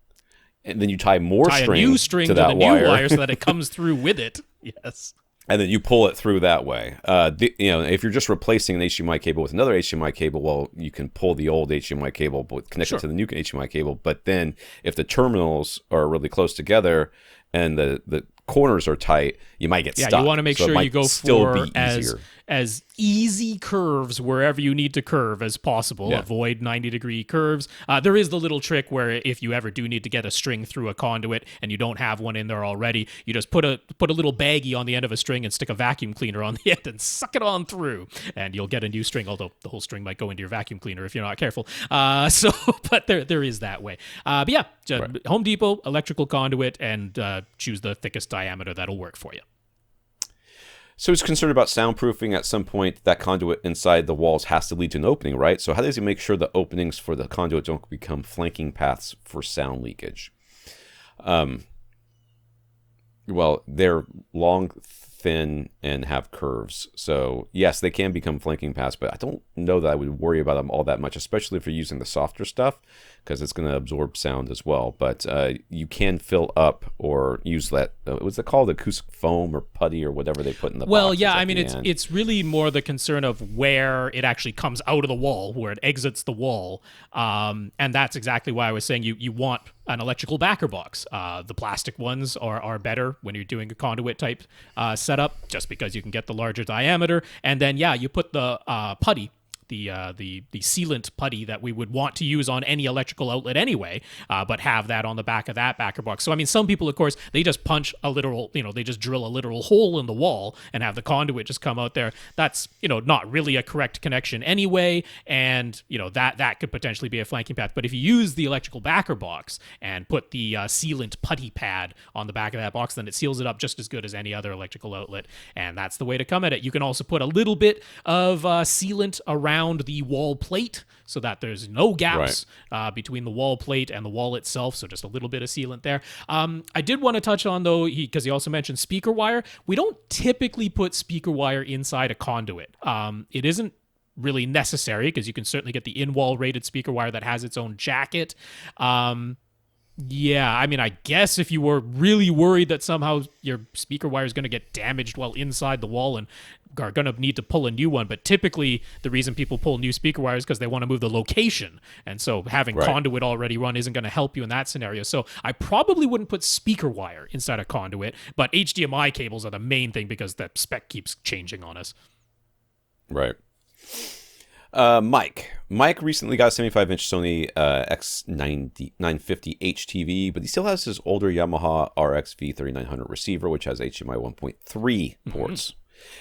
and then you tie more a new string to the new wire so that it comes through with it. Yes. And then you pull it through that way. If you're just replacing an HDMI cable with another HDMI cable, well, you can pull the old HDMI cable but connect it to the new HDMI cable. But then if the terminals are really close together and the corners are tight, you might get stuck. Yeah, you want to make sure you go for as easy curves wherever you need to curve as possible. Yeah. Avoid 90-degree curves. There is the little trick where if you ever do need to get a string through a conduit and you don't have one in there already, you just put a little baggie on the end of a string and stick a vacuum cleaner on the end and suck it on through, and you'll get a new string, although the whole string might go into your vacuum cleaner if you're not careful. But there is that way. But yeah, Home Depot, electrical conduit, and choose the thickest diameter that'll work for you. So he's concerned about soundproofing. At some point, that conduit inside the walls has to lead to an opening, right? So how does he make sure the openings for the conduit don't become flanking paths for sound leakage? Well, they're long, thin and have curves. So yes, they can become flanking paths, but I don't know that I would worry about them all that much, especially if you're using the softer stuff, because it's going to absorb sound as well. But you can fill up or use that, what's it called, acoustic foam or putty or whatever they put in the boxes yeah, at I mean, the end. it's really more the concern of where it actually comes out of the wall, where it exits the wall. And that's exactly why I was saying you want an electrical backer box. The plastic ones are better when you're doing a conduit type setup, just because you can get the larger diameter. And then, yeah, you put the putty, the sealant putty that we would want to use on any electrical outlet anyway, but have that on the back of that backer box. So, I mean, some people, of course, they just punch a literal, they just drill a literal hole in the wall and have the conduit just come out there. That's, not really a correct connection anyway, and, that could potentially be a flanking path. But if you use the electrical backer box and put the sealant putty pad on the back of that box, then it seals it up just as good as any other electrical outlet, and that's the way to come at it. You can also put a little bit of sealant around the wall plate so that there's no gaps between the wall plate and the wall itself, so just a little bit of sealant there. I did want to touch on, though, because he also mentioned speaker wire. We don't typically put speaker wire inside a conduit. It isn't really necessary, because you can certainly get the in-wall rated speaker wire that has its own jacket. Yeah, I mean, I guess if you were really worried that somehow your speaker wire is going to get damaged while inside the wall and are going to need to pull a new one, but typically the reason people pull new speaker wire is because they want to move the location, and so having conduit already run isn't going to help you in that scenario. So I probably wouldn't put speaker wire inside a conduit, but HDMI cables are the main thing because the spec keeps changing on us. Right. Mike recently got a 75-inch Sony X950 HTV, but he still has his older Yamaha RX V3900 receiver, which has HDMI 1.3 ports.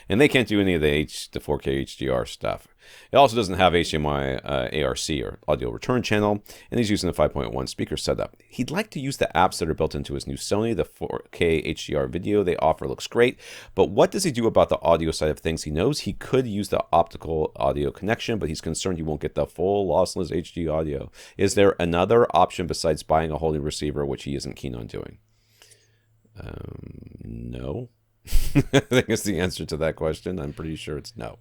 And they can't do any of the 4K HDR stuff. It also doesn't have HDMI-ARC or audio return channel, and he's using the 5.1 speaker setup. He'd like to use the apps that are built into his new Sony. The 4K HDR video they offer looks great, but what does he do about the audio side of things? He knows he could use the optical audio connection, but he's concerned he won't get the full lossless HD audio. Is there another option besides buying a whole new receiver, which he isn't keen on doing? No. I think it's the answer to that question. I'm pretty sure it's no.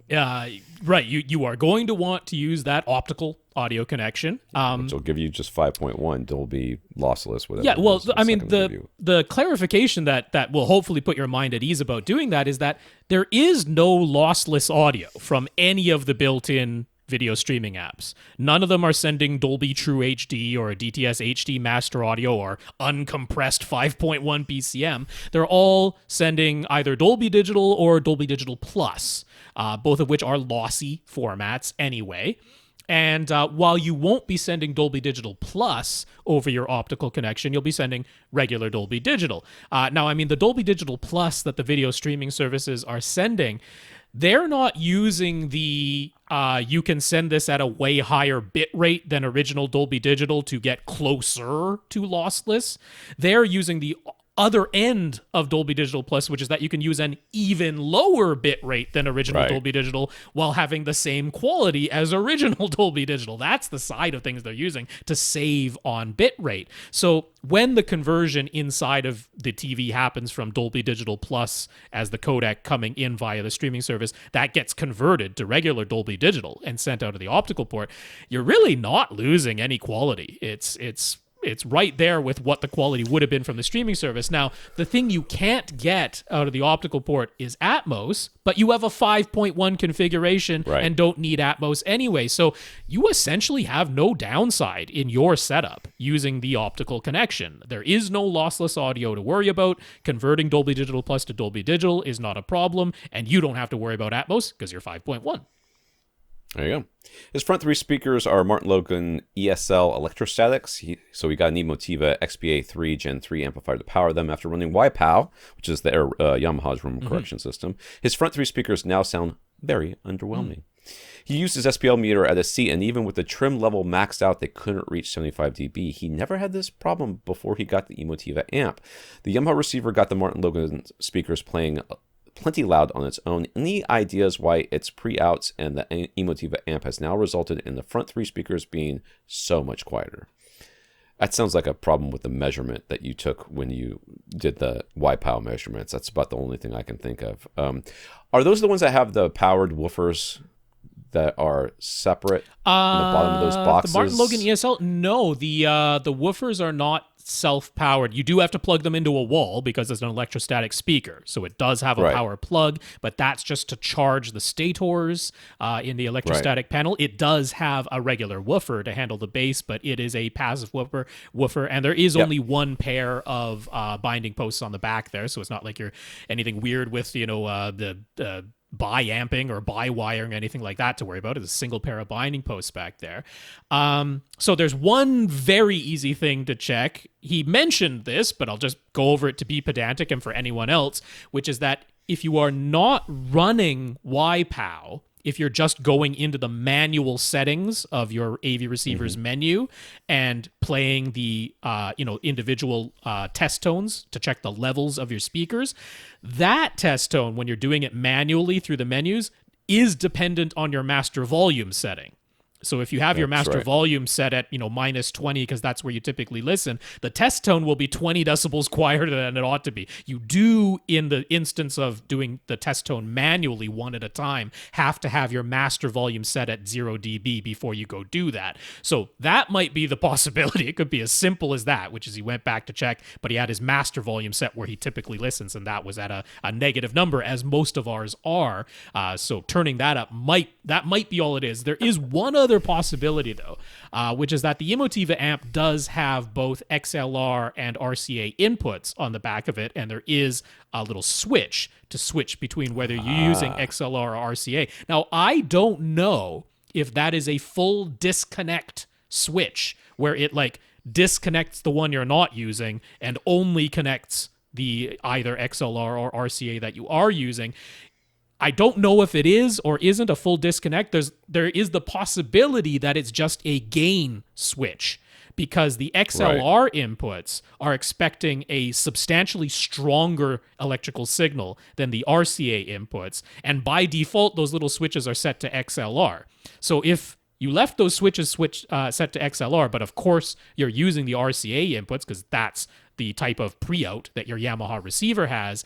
Right. You are going to want to use that optical audio connection, which will give you just 5.1 Dolby lossless. Whatever. Yeah. Well, I mean, the clarification that will hopefully put your mind at ease about doing that is that there is no lossless audio from any of the built-in video streaming apps. None of them are sending Dolby True HD or a DTS HD Master Audio or uncompressed 5.1 BCM. They're all sending either Dolby Digital or Dolby Digital Plus, both of which are lossy formats anyway. And while you won't be sending Dolby Digital Plus over your optical connection, you'll be sending regular Dolby Digital. Now, I mean, the Dolby Digital Plus that the video streaming services are sending, they're not using the you can send this at a way higher bit rate than original Dolby Digital to get closer to lossless. They're using the other end of Dolby Digital Plus, which is that you can use an even lower bit rate than original Dolby Digital while having the same quality as original Dolby Digital. That's the side of things they're using to save on bit rate. So when the conversion inside of the TV happens from Dolby Digital Plus as the codec coming in via the streaming service, that gets converted to regular Dolby Digital and sent out of the optical port, you're really not losing any quality. It's right there with what the quality would have been from the streaming service. Now, the thing you can't get out of the optical port is Atmos, but you have a 5.1 configuration and don't need Atmos anyway. So you essentially have no downside in your setup using the optical connection. There is no lossless audio to worry about. Converting Dolby Digital Plus to Dolby Digital is not a problem, and you don't have to worry about Atmos because you're 5.1. There you go. His front three speakers are Martin Logan ESL electrostatics. So we got an Emotiva XPA3 Gen 3 amplifier to power them after running YPOW, which is the Yamaha's room correction system. His front three speakers now sound very underwhelming. He used his SPL meter at a C, and even with the trim level maxed out, they couldn't reach 75 dB. He never had this problem before he got the Emotiva amp. The Yamaha receiver got the Martin Logan speakers playing plenty loud on its own. Any ideas why its pre-outs and the Emotiva amp has now resulted in the front three speakers being so much quieter? That sounds like a problem with the measurement that you took when you did the YPOW measurements. That's about the only thing I can think of. Are those the ones that have the powered woofers that are separate in the bottom of those boxes? The Martin Logan ESL? No, the woofers are not self-powered. You do have to plug them into a wall because it's an electrostatic speaker. So it does have a power plug, but that's just to charge the stators in the electrostatic panel. It does have a regular woofer to handle the bass, but it is a passive woofer, and there is only one pair of binding posts on the back there, so it's not like you're anything weird with, the bi-amping or bi-wiring, anything like that to worry about. It's a single pair of binding posts back there. So there's one very easy thing to check. He mentioned this, but I'll just go over it to be pedantic and for anyone else, which is that if you are not running YPOW, if you're just going into the manual settings of your AV receiver's menu and playing the individual test tones to check the levels of your speakers, that test tone, when you're doing it manually through the menus, is dependent on your master volume setting. So if you have your master volume set at, minus 20, because that's where you typically listen, the test tone will be 20 decibels quieter than it ought to be. You do, in the instance of doing the test tone manually one at a time, have to have your master volume set at 0 dB before you go do that. So that might be the possibility. It could be as simple as that, which is he went back to check, but he had his master volume set where he typically listens, and that was at a negative number, as most of ours are. So turning that up might be all it is. There is one other possibility, though, which is that the Emotiva amp does have both XLR and RCA inputs on the back of it, and there is a little switch to switch between whether you're using XLR or RCA. Now, I don't know if that is a full disconnect switch where it disconnects the one you're not using and only connects the either XLR or RCA that you are using. I don't know if it is or isn't a full disconnect. There is the possibility that it's just a gain switch, because the XLR inputs are expecting a substantially stronger electrical signal than the RCA inputs, and by default, those little switches are set to XLR. So if you left those switches set to XLR, but of course you're using the RCA inputs because that's the type of pre-out that your Yamaha receiver has,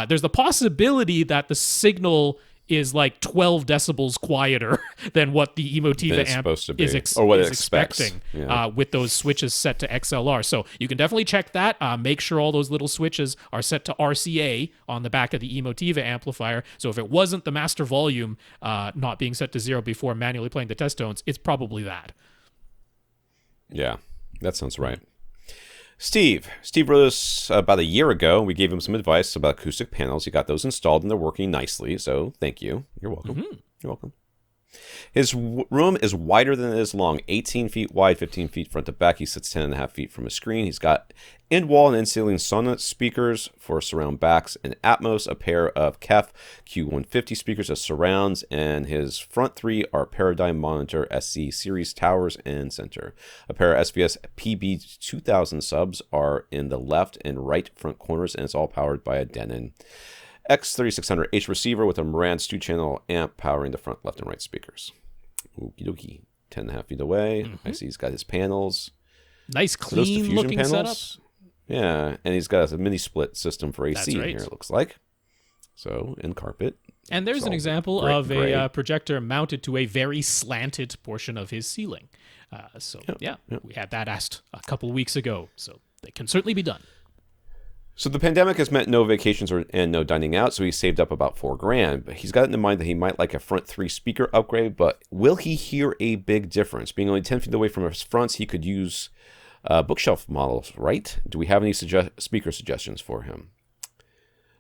there's the possibility that the signal is 12 decibels quieter than what the Emotiva amp is expecting with those switches set to XLR. So you can definitely check that. Make sure all those little switches are set to RCA on the back of the Emotiva amplifier. So if it wasn't the master volume not being set to 0 before manually playing the test tones, it's probably that. Yeah, that sounds right. Steve wrote us about a year ago. We gave him some advice about acoustic panels. He got those installed and they're working nicely. So thank you. You're welcome. You're welcome. His room is wider than it is long, 18 feet wide, 15 feet front to back. He sits 10.5 feet from a screen. He's got in-wall and in-ceiling Sonos speakers for surround backs and Atmos, a pair of KEF Q150 speakers as surrounds, and his front three are Paradigm Monitor SC series towers and center. A pair of SVS PB-2000 subs are in the left and right front corners, and it's all powered by a Denon X3600H receiver with a Marantz 2-channel amp powering the front, left, and right speakers. Okie dokie. 10.5 feet away. I see he's got his panels. Nice, clean looking setup. Yeah, and he's got a mini split system for AC in here, it looks like. So, in carpet. And there's an example of a projector mounted to a very slanted portion of his ceiling. We had that asked a couple weeks ago, so they can certainly be done. So the pandemic has meant no vacations and no dining out, so he saved up about $4,000. But he's got it in mind that he might like a front 3 speaker upgrade, but will he hear a big difference? Being only 10 feet away from his fronts, he could use bookshelf models, right? Do we have any speaker suggestions for him?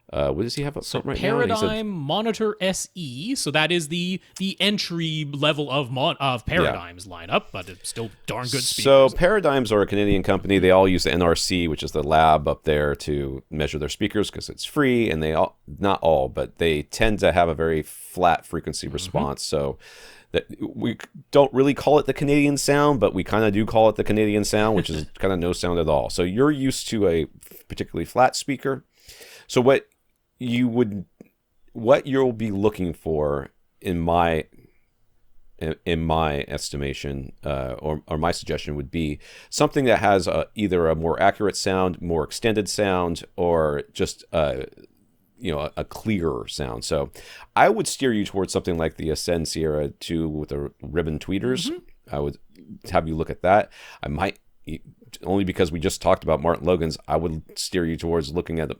What does he have up front right now? Paradigm Monitor SE. So that is the entry level of Paradigm's lineup, but it's still darn good speakers. So Paradigms are a Canadian company. They all use the NRC, which is the lab up there, to measure their speakers because it's free, and not all, but they tend to have a very flat frequency response. So that we don't really call it the Canadian sound, but we kind of do call it the Canadian sound, which is kind of no sound at all. So you're used to a particularly flat speaker. So what you'll be looking for, in my in my estimation, or my suggestion would be something that has either a more accurate sound, more extended sound, or just a clearer sound. So I would steer you towards something like the Ascend Sierra 2 with the ribbon tweeters. I would have you look at that. I might, only because we just talked about Martin Logan's, I would steer you towards looking at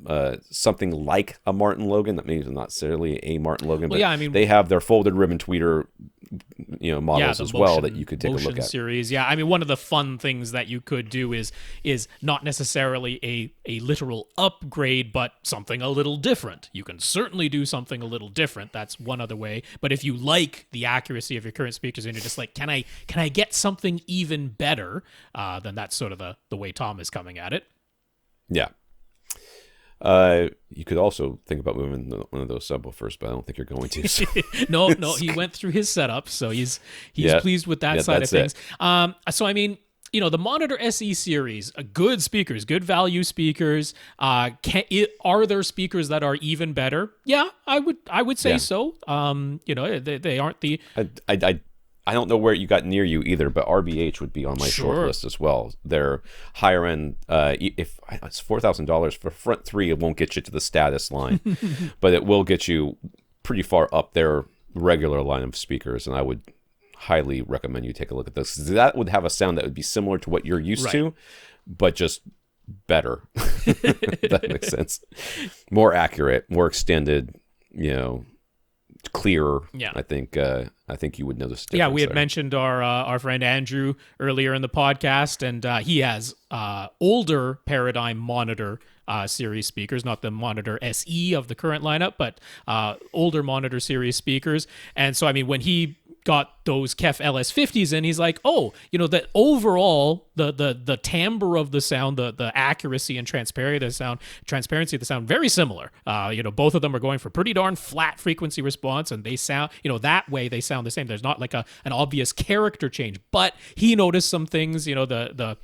something like a Martin Logan. That means not necessarily a Martin Logan, but they have their folded ribbon tweeter models as well that you could take a look at. Series. Yeah, I mean, one of the fun things that you could do is not necessarily a literal upgrade, but something a little different. You can certainly do something a little different. That's one other way. But if you like the accuracy of your current speakers and you're just like, can I get something even better? Then that's sort of the way Tom is coming at it. Yeah. You could also think about moving one of those subwoofers, but I don't think you're going to. So. No, he went through his setup, so he's pleased with that side of things. So I mean, the Monitor SE series, good speakers, good value speakers. Are there speakers that are even better? Yeah, I would say so. They aren't the. I don't know where you got near you either, but RBH would be on my short list as well. They're higher end. If it's $4,000 for front three, it won't get you to the status line, but it will get you pretty far up their regular line of speakers. And I would highly recommend you take a look at this. That would have a sound that would be similar to what you're used to, but just better. If that makes sense. More accurate, more extended. Clearer. Yeah, I think you would notice a difference. Yeah, we had mentioned our friend Andrew earlier in the podcast, and he has older Paradigm Monitor series speakers, not the Monitor SE of the current lineup, but older Monitor series speakers. And so, I mean, when he got those KEF LS50s in, he's like, that overall, the timbre of the sound, the accuracy and transparency of the sound, very similar. Both of them are going for pretty darn flat frequency response, and they sound, that way they sound the same. There's not like an obvious character change, but he noticed some things, the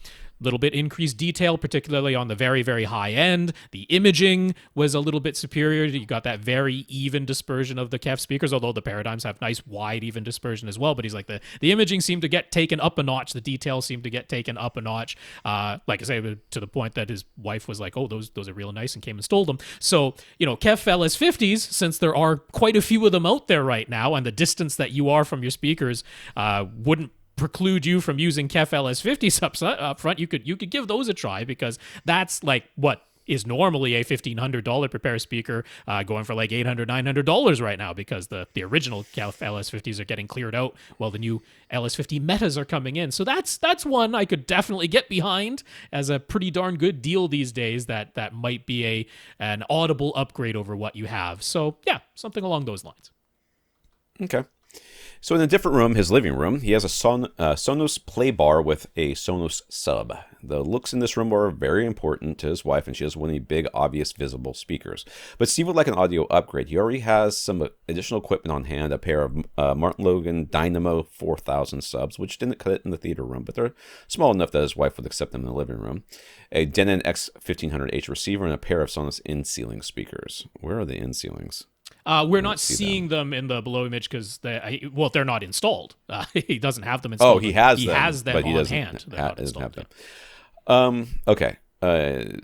little bit increased detail, particularly on the very, very high end. The imaging was a little bit superior. You got that very even dispersion of the KEF speakers, although the Paradigms have nice wide even dispersion as well. But he's like, the imaging seemed to get taken up a notch. The details seemed to get taken up a notch. Like I say, to the point that his wife was like, oh, those are real nice, and came and stole them. So, KEF LS50s, since there are quite a few of them out there right now, and the distance that you are from your speakers wouldn't preclude you from using KEF LS50s up front, you could give those a try, because that's like what is normally a $1,500 per pair speaker, going for like $800, $900 right now, because the original KEF LS50s are getting cleared out while the new LS50 metas are coming in. So that's one I could definitely get behind as a pretty darn good deal these days. That might be an audible upgrade over what you have. So yeah, something along those lines. Okay. So in a different room, his living room, he has a Sonos play bar with a Sonos sub. The looks in this room are very important to his wife, and she has one of the big, obvious, visible speakers. But Steve would like an audio upgrade. He already has some additional equipment on hand, a pair of Martin Logan Dynamo 4000 subs, which didn't cut it in the theater room, but they're small enough that his wife would accept them in the living room, a Denon X1500H receiver, and a pair of Sonos in-ceiling speakers. Where are the in-ceilings? We're not seeing them in the below image because they're not installed. He doesn't have them installed. Oh, he has them, but he on hand. Doesn't have them. Okay.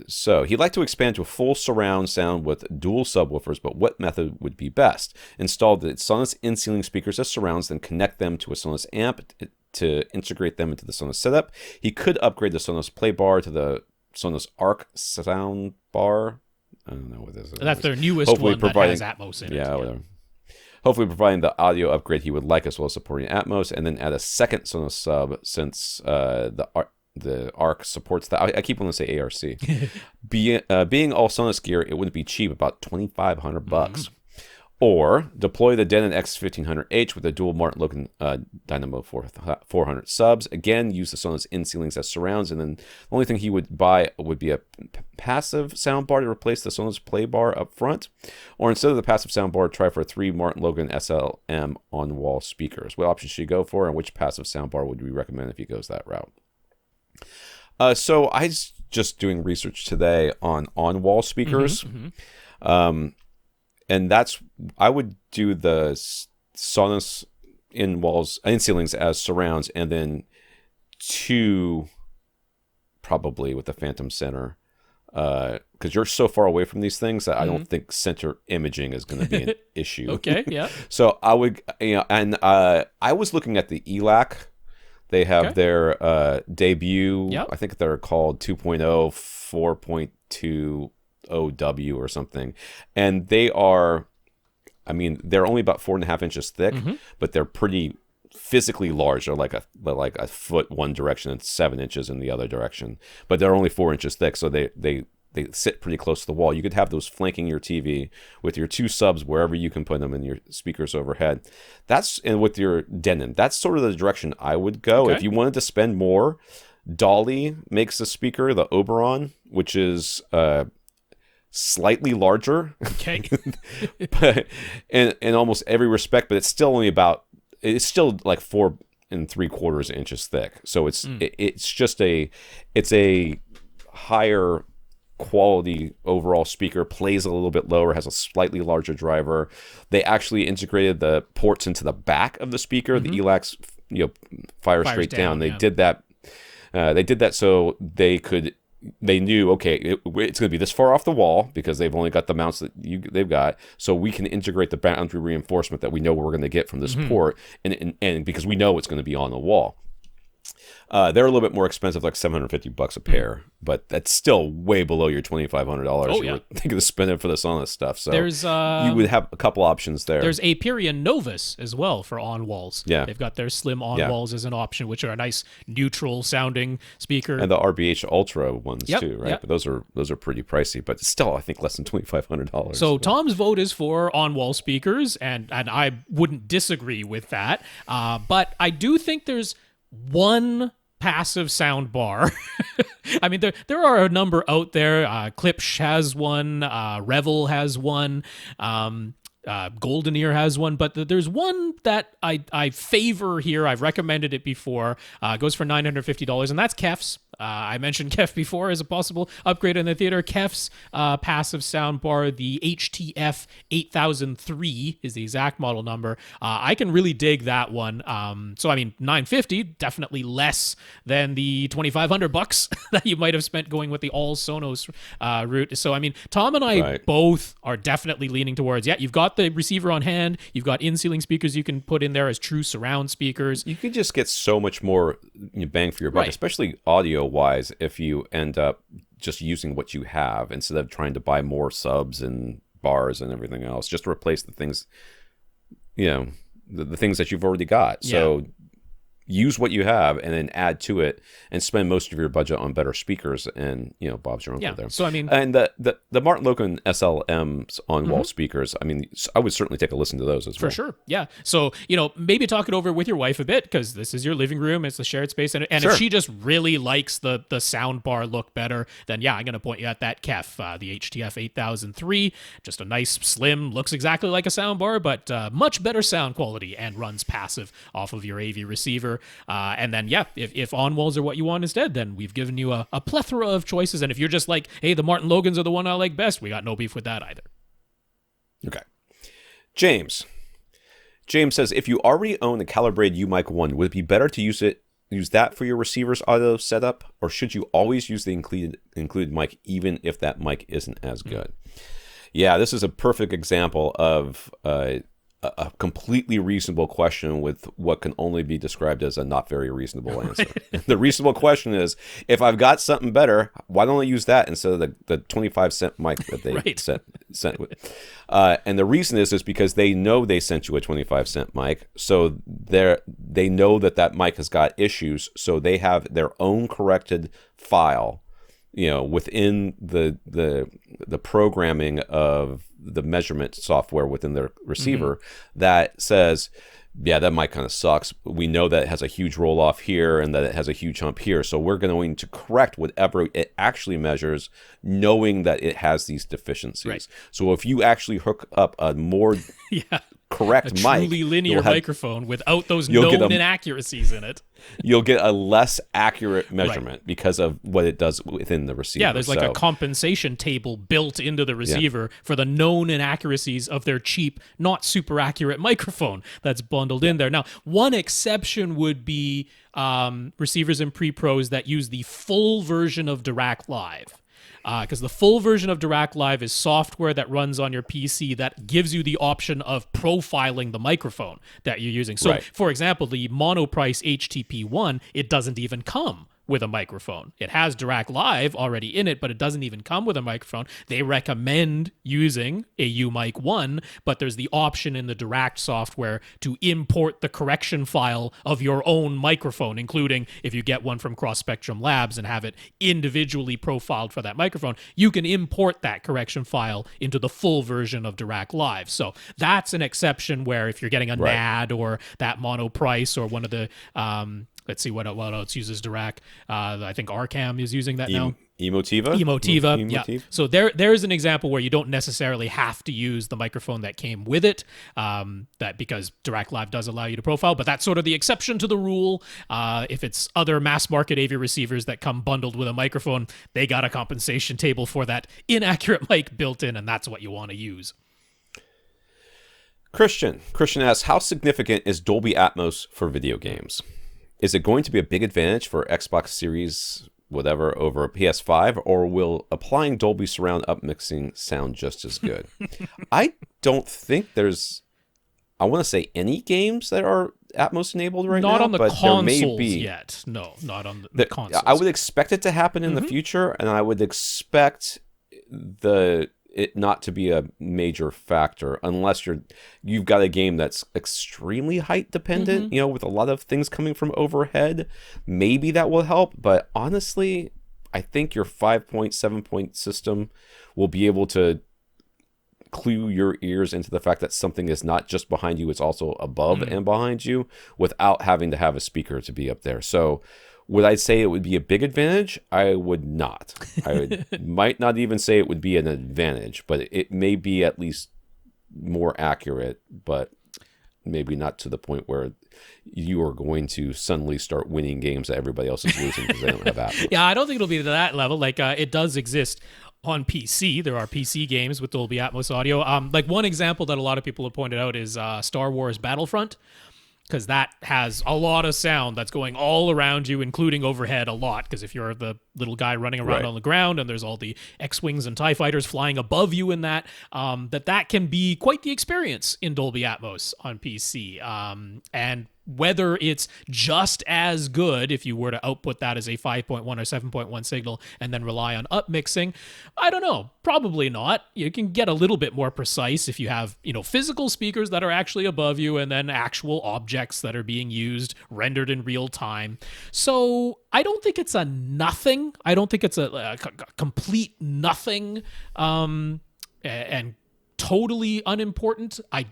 So he'd like to expand to a full surround sound with dual subwoofers, but what method would be best? Install the Sonos in-ceiling speakers as surrounds, then connect them to a Sonos amp to integrate them into the Sonos setup. He could upgrade the Sonos play bar to the Sonos ARC SoundBar. I don't know what this is. That's their newest one that has Atmos in it. Yeah, whatever. Hopefully providing the audio upgrade he would like, as well as supporting Atmos, and then add a second Sonos sub, since the ARC supports that. I keep wanting to say ARC. Being all Sonos gear, it wouldn't be cheap, about $2,500 bucks. Or deploy the Denon X1500H with a dual Martin Logan Dynamo 400 subs. Again, use the Sonos in-ceilings as surrounds, and then the only thing he would buy would be a passive soundbar to replace the Sonos play bar up front. Or instead of the passive soundbar, try for 3 Martin Logan SLM on-wall speakers. What options should you go for, and which passive soundbar would we recommend if he goes that route? So I was just doing research today on on-wall speakers. And I would do the Sonos in ceilings as surrounds, and then 2 probably with the Phantom Center. Because you're so far away from these things that I don't think center imaging is going to be an issue. Okay, yeah. So I would, and I was looking at the ELAC. They have their debut. Yep. I think they're called 2.0 4.2 OW or something, and they are. I mean, they're only about 4.5 inches thick, but they're pretty physically large. They're like a foot one direction and 7 inches in the other direction, but they're only 4 inches thick, so they sit pretty close to the wall. You could have those flanking your TV with your 2 subs wherever you can put them, and your speakers overhead. And with your Denon, that's sort of the direction I would go. Okay. If you wanted to spend more, Dolly makes a speaker, the Oberon, which is slightly larger, Okay. but in almost every respect, but it's still like 4 3/4 inches thick. So it's a higher quality overall speaker, plays a little bit lower, has a slightly larger driver. They actually integrated the ports into the back of the speaker. The ELACs, fires straight down. They did that. They did that so they knew, okay, it's going to be this far off the wall because they've only got the mounts that they've got, so we can integrate the boundary reinforcement that we know we're going to get from this port, and because we know it's going to be on the wall. They're a little bit more expensive, like $750 a pair, but that's still way below your $2,500 you were thinking of spending for this on this stuff. So there's you would have a couple options there. There's Aperion Novus as well for on walls. Yeah, they've got their slim on walls as an option, which are a nice neutral sounding speaker. And the RBH Ultra ones too, right? Yep. But those are pretty pricey, but still I think less than $2,500. So Tom's vote is for on wall speakers, and I wouldn't disagree with that. But I do think there's one passive sound bar. I mean, there are a number out there. Klipsch has one. Revel has one. Golden Ear has one, but there's one that I favor here. I've recommended it before. It goes for $950, and that's Kef's. I mentioned Kef before as a possible upgrade in the theater. Kef's passive soundbar, the HTF 8003 is the exact model number. I can really dig that one. So I mean, $950, definitely less than the $2,500 that you might have spent going with the all Sonos route. So I mean, Tom and I both are definitely leaning towards, you've got the receiver on hand, you've got in-ceiling speakers you can put in there as true surround speakers. You could just get so much more bang for your buck, especially audio-wise, if you end up just using what you have instead of trying to buy more subs and bars and everything else, just to replace the things, the things that you've already got. So use what you have and then add to it and spend most of your budget on better speakers, and Bob's your uncle there. So I mean, and the Martin Logan SLMs on wall speakers, I mean, I would certainly take a listen to those as well. For sure. Yeah. So, maybe talk it over with your wife a bit, because this is your living room, it's a shared space, and if she just really likes the sound bar look better, then I'm going to point you at that Kef, the HTF 8003, just a nice slim, looks exactly like a sound bar, but much better sound quality and runs passive off of your AV receiver. And then, if on walls are what you want instead, then we've given you a plethora of choices. And if you're just like, hey, the Martin Logans are the one I like best, we got no beef with that either. Okay. James says, if you already own a calibrated UMic 1, would it be better to use that for your receiver's audio setup, or should you always use the included mic even if that mic isn't as good? Yeah, this is a perfect example of a completely reasonable question with what can only be described as a not very reasonable answer. The reasonable question is, if I've got something better, why don't I use that instead of the 25-cent mic that they sent with? And the reason is because they know they sent you a 25-cent mic, so they know that mic has got issues, so they have their own corrected file, within the programming of the measurement software within their receiver that says, that mic kind of sucks. We know that it has a huge roll off here and that it has a huge hump here. So we're going to correct whatever it actually measures, knowing that it has these deficiencies. Right. So if you actually hook up a more correct mic, truly linear microphone without those you'll known inaccuracies in it. You'll get a less accurate measurement because of what it does within the receiver. Yeah, there's like a compensation table built into the receiver for the known inaccuracies of their cheap, not super accurate microphone that's bundled in there. Now, one exception would be receivers and pre-pros that use the full version of Dirac Live. Because the full version of Dirac Live is software that runs on your PC that gives you the option of profiling the microphone that you're using. So, for example, the Monoprice HTP-1, it doesn't even come with a microphone. It has Dirac Live already in it, but it doesn't even come with a microphone. They recommend using a UMic 1, but there's the option in the Dirac software to import the correction file of your own microphone, including if you get one from Cross Spectrum Labs and have it individually profiled for that microphone, you can import that correction file into the full version of Dirac Live. So that's an exception where if you're getting a NAD or that Monoprice or one of the let's see what else uses Dirac. I think Arcam is using that now. Emotiva. Yeah. So there's an example where you don't necessarily have to use the microphone that came with it, that because Dirac Live does allow you to profile, but that's sort of the exception to the rule. If it's other mass market AV receivers that come bundled with a microphone, they got a compensation table for that inaccurate mic built in, and that's what you want to use. Christian asks, how significant is Dolby Atmos for video games? Is it going to be a big advantage for Xbox Series whatever over PS5, or will applying Dolby Surround upmixing sound just as good? I don't think there's, I want to say, any games that are Atmos enabled right now. Not on the but consoles there may be, yet. No, not on the consoles. I would expect it to happen in the future, and I would expect it not to be a major factor unless you've got a game that's extremely height dependent, with a lot of things coming from overhead. Maybe that will help, but honestly, I think your 5-point, 7-point system will be able to clue your ears into the fact that something is not just behind you, it's also above and behind you without having to have a speaker to be up there. So would I say it would be a big advantage? I would not. Might not even say it would be an advantage, but it may be at least more accurate, but maybe not to the point where you are going to suddenly start winning games that everybody else is losing because they don't have Atmos. Yeah, I don't think it'll be to that level. Like, it does exist on PC. There are PC games with Dolby Atmos audio. Like one example that a lot of people have pointed out is Star Wars Battlefront, because that has a lot of sound that's going all around you, including overhead a lot, because if you're the little guy running around on the ground and there's all the X-Wings and TIE fighters flying above you in that, that can be quite the experience in Dolby Atmos on PC. And whether it's just as good if you were to output that as a 5.1 or 7.1 signal and then rely on upmixing, I don't know. Probably not. You can get a little bit more precise if you have, physical speakers that are actually above you and then actual objects that are being used, rendered in real time. So I don't think it's a nothing. I don't think it's a complete nothing. And totally unimportant. I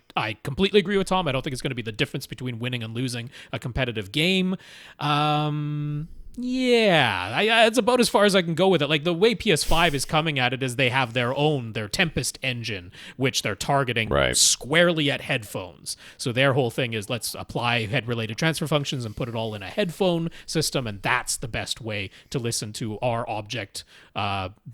completely agree with Tom. I don't think it's going to be the difference between winning and losing a competitive game. It's about as far as I can go with it. Like the way PS5 is coming at it is they have their Tempest engine, which they're targeting squarely at headphones. So their whole thing is let's apply head-related transfer functions and put it all in a headphone system, and that's the best way to listen to our object rendered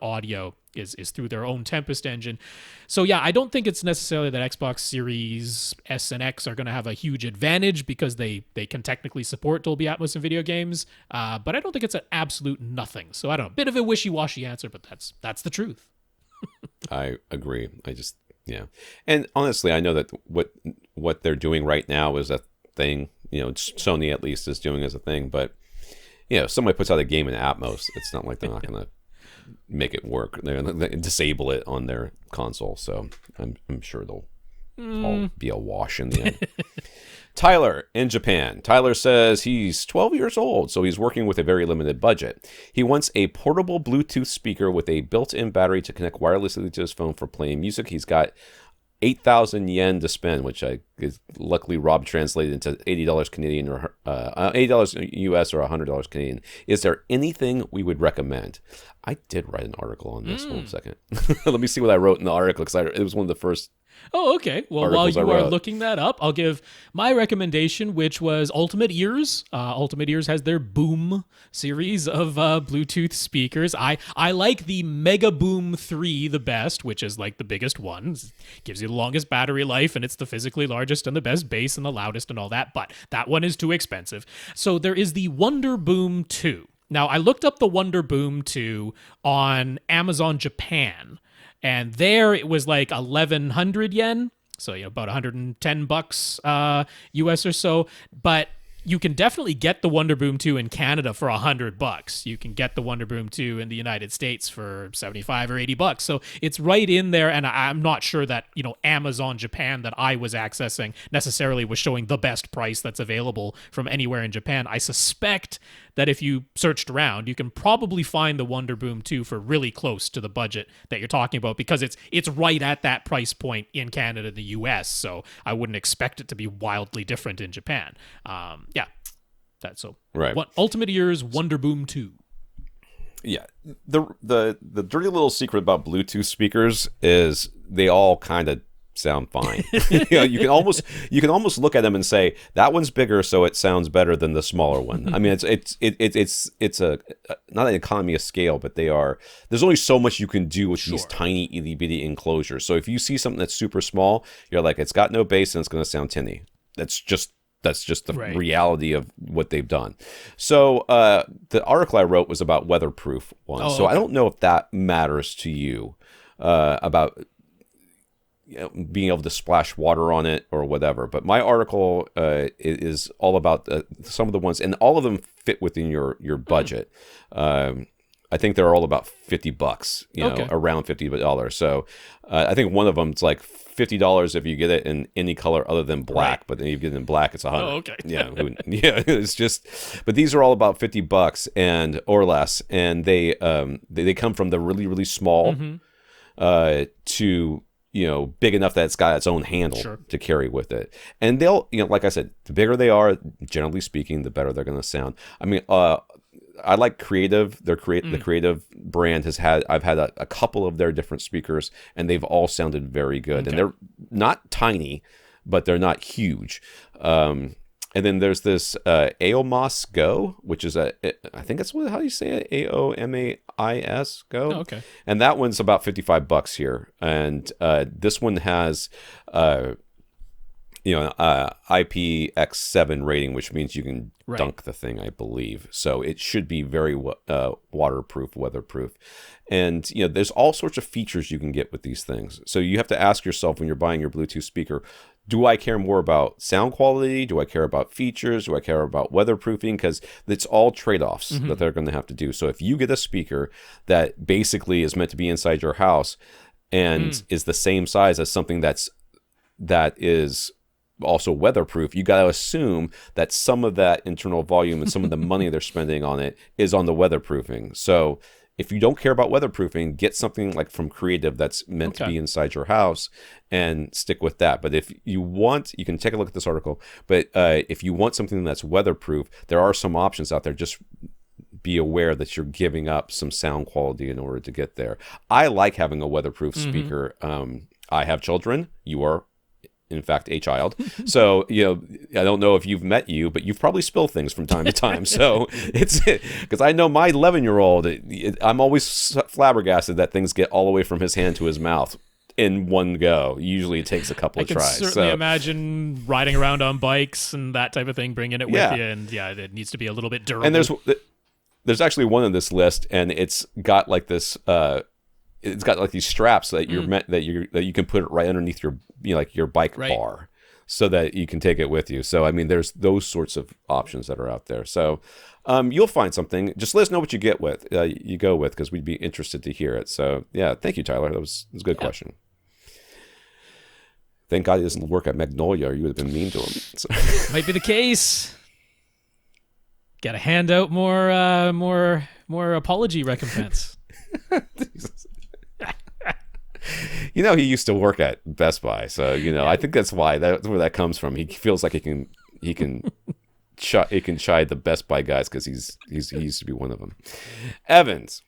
audio. Is through their own Tempest engine. So yeah, I don't think it's necessarily that Xbox Series S and X are going to have a huge advantage because they can technically support Dolby Atmos in video games, but I don't think it's an absolute nothing. So I don't know, bit of a wishy-washy answer, but that's the truth. I agree. And honestly, I know that what they're doing right now is a thing, Sony at least is doing as a thing, but if somebody puts out a game in Atmos, it's not like they're not going to make it work. They're going to disable it on their console, so I'm sure they'll all be a wash in the end. Tyler in Japan. Tyler says he's 12 years old, so he's working with a very limited budget. He wants a portable Bluetooth speaker with a built-in battery to connect wirelessly to his phone for playing music. He's got 8,000 yen to spend, which luckily Rob translated into $80 Canadian or $80 US or $100 Canadian. Is there anything we would recommend? I did write an article on this. 1 second. Let me see what I wrote in the article, because it was one of the first Oh, okay. Well, while Articles I you are wrote. looking that up, I'll give my recommendation, which was Ultimate Ears. Ultimate Ears has their Boom series of Bluetooth speakers. I like the Mega Boom 3 the best, which is like the biggest one. Gives you the longest battery life, and it's the physically largest and the best bass and the loudest and all that, but that one is too expensive. So there is the Wonder Boom 2. Now, I looked up the Wonder Boom 2 on Amazon Japan, and there it was like 1,100 yen, so about $110 US or so. But you can definitely get the Wonder Boom 2 in Canada for $100. You can get the Wonder Boom 2 in the United States for $75 or $80. So it's right in there, and I'm not sure that Amazon Japan that I was accessing necessarily was showing the best price that's available from anywhere in Japan. I suspect that if you searched around, you can probably find the Wonder Boom 2 for really close to the budget that you're talking about, because it's right at that price point in Canada and the US, so I wouldn't expect it to be wildly different in Japan. That's so. Right. Ultimate Ears Wonder Boom 2. Yeah. The dirty little secret about Bluetooth speakers is they all kind of sound fine. You can almost look at them and say that one's bigger, so it sounds better than the smaller one. I mean, it's a not an economy of scale, but there's only so much you can do with these tiny itty bitty enclosures. So if you see something that's super small, you're like, it's got no bass and it's going to sound tinny. That's just the reality of what they've done. So the article I wrote was about weatherproof ones. So I don't know if that matters to you about being able to splash water on it or whatever. But my article is all about some of the ones, and all of them fit within your budget. I think they're all about $50, around $50. So I think one of them is like $50 if you get it in any color other than black. But then you get it in black, it's $100. Oh, okay. Yeah, it's just. But these are all about $50 and or less, and they come from the really really small to big enough that it's got its own handle to carry with it. And they'll, like I said, the bigger they are, generally speaking, the better they're going to sound. I mean, I like Creative. The Creative brand I've had a couple of their different speakers, and they've all sounded very good. Okay. And they're not tiny, but they're not huge. And then there's this AOMAS Go, which is I think that's how you say it, AOMAIS Go. Oh, okay. And that one's about $55 here. And this one has IPX7 rating, which means you can dunk the thing, I believe. So it should be very waterproof, weatherproof. And there's all sorts of features you can get with these things. So you have to ask yourself when you're buying your Bluetooth speaker, do I care more about sound quality? Do I care about features? Do I care about weatherproofing? Because it's all trade-offs that they're going to have to do. So if you get a speaker that basically is meant to be inside your house and is the same size as something that is also weatherproof, you got to assume that some of that internal volume and some of the money they're spending on it is on the weatherproofing. So if you don't care about weatherproofing, get something like from Creative that's meant to be inside your house and stick with that. But if you want, you can take a look at this article, but if you want something that's weatherproof, there are some options out there. Just be aware that you're giving up some sound quality in order to get there. I like having a weatherproof speaker. I have children. You are, in fact, a child. So, I don't know if you've met you, but you've probably spilled things from time to time. So it's because I know my 11-year-old, I'm always flabbergasted that things get all the way from his hand to his mouth in one go. Usually it takes a couple of tries. I can certainly imagine riding around on bikes and that type of thing, bringing it with you. And it needs to be a little bit durable. And there's actually one on this list, and it's got like this, it's got like these straps that you can put it right underneath your your bike bar, so that you can take it with you. So I mean, there's those sorts of options that are out there. So you'll find something. Just let us know what you go with, because we'd be interested to hear it. So yeah, thank you, Tyler. That was a good question. Thank God he doesn't work at Magnolia, or you would have been mean to him. So. Might be the case. Got to hand out more apology recompense. He used to work at Best Buy, so I think that's where that comes from. He feels like he can chide the Best Buy guys because he used to be one of them. Evans,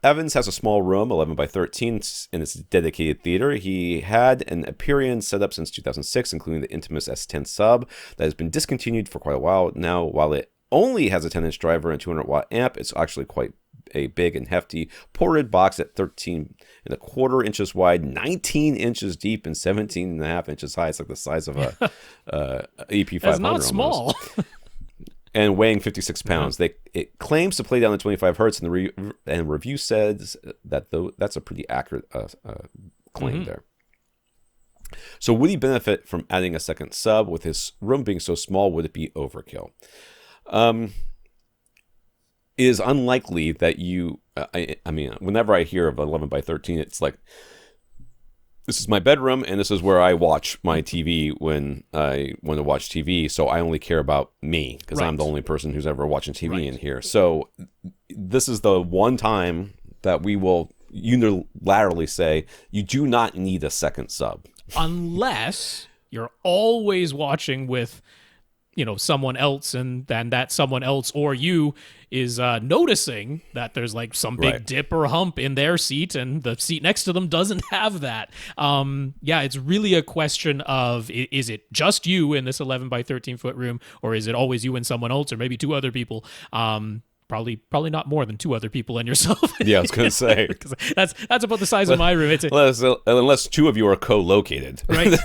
Evans has a small room, 11 by 13, in its dedicated theater. He had an Hyperion set up since 2006, including the infamous S10 sub that has been discontinued for quite a while now. While it only has a 10-inch driver and 200-watt amp, it's actually quite a big and hefty ported box at 13.25 inches wide, 19 inches deep, and 17.5 inches high. It's like the size of a EP500. That's not small. And weighing 56 pounds. It claims to play down to 25 hertz, and the review says that that's a pretty accurate claim there. So would he benefit from adding a second sub? With his room being so small, would it be overkill? It is unlikely that you... I mean, whenever I hear of 11 by 13, it's like, this is my bedroom, and this is where I watch my TV when I want to watch TV, so I only care about me, because I'm the only person who's ever watching TV in here. So this is the one time that we will unilaterally say, you do not need a second sub. Unless you're always watching with, someone else, and then that someone else or you is noticing that there's like some big dip or hump in their seat, and the seat next to them doesn't have that. It's really a question of, is it just you in this 11 by 13 foot room, or is it always you and someone else, or maybe two other people? Probably not more than two other people and yourself. Yeah, I was going to say. that's about the size of my room. Unless two of you are co-located. Right.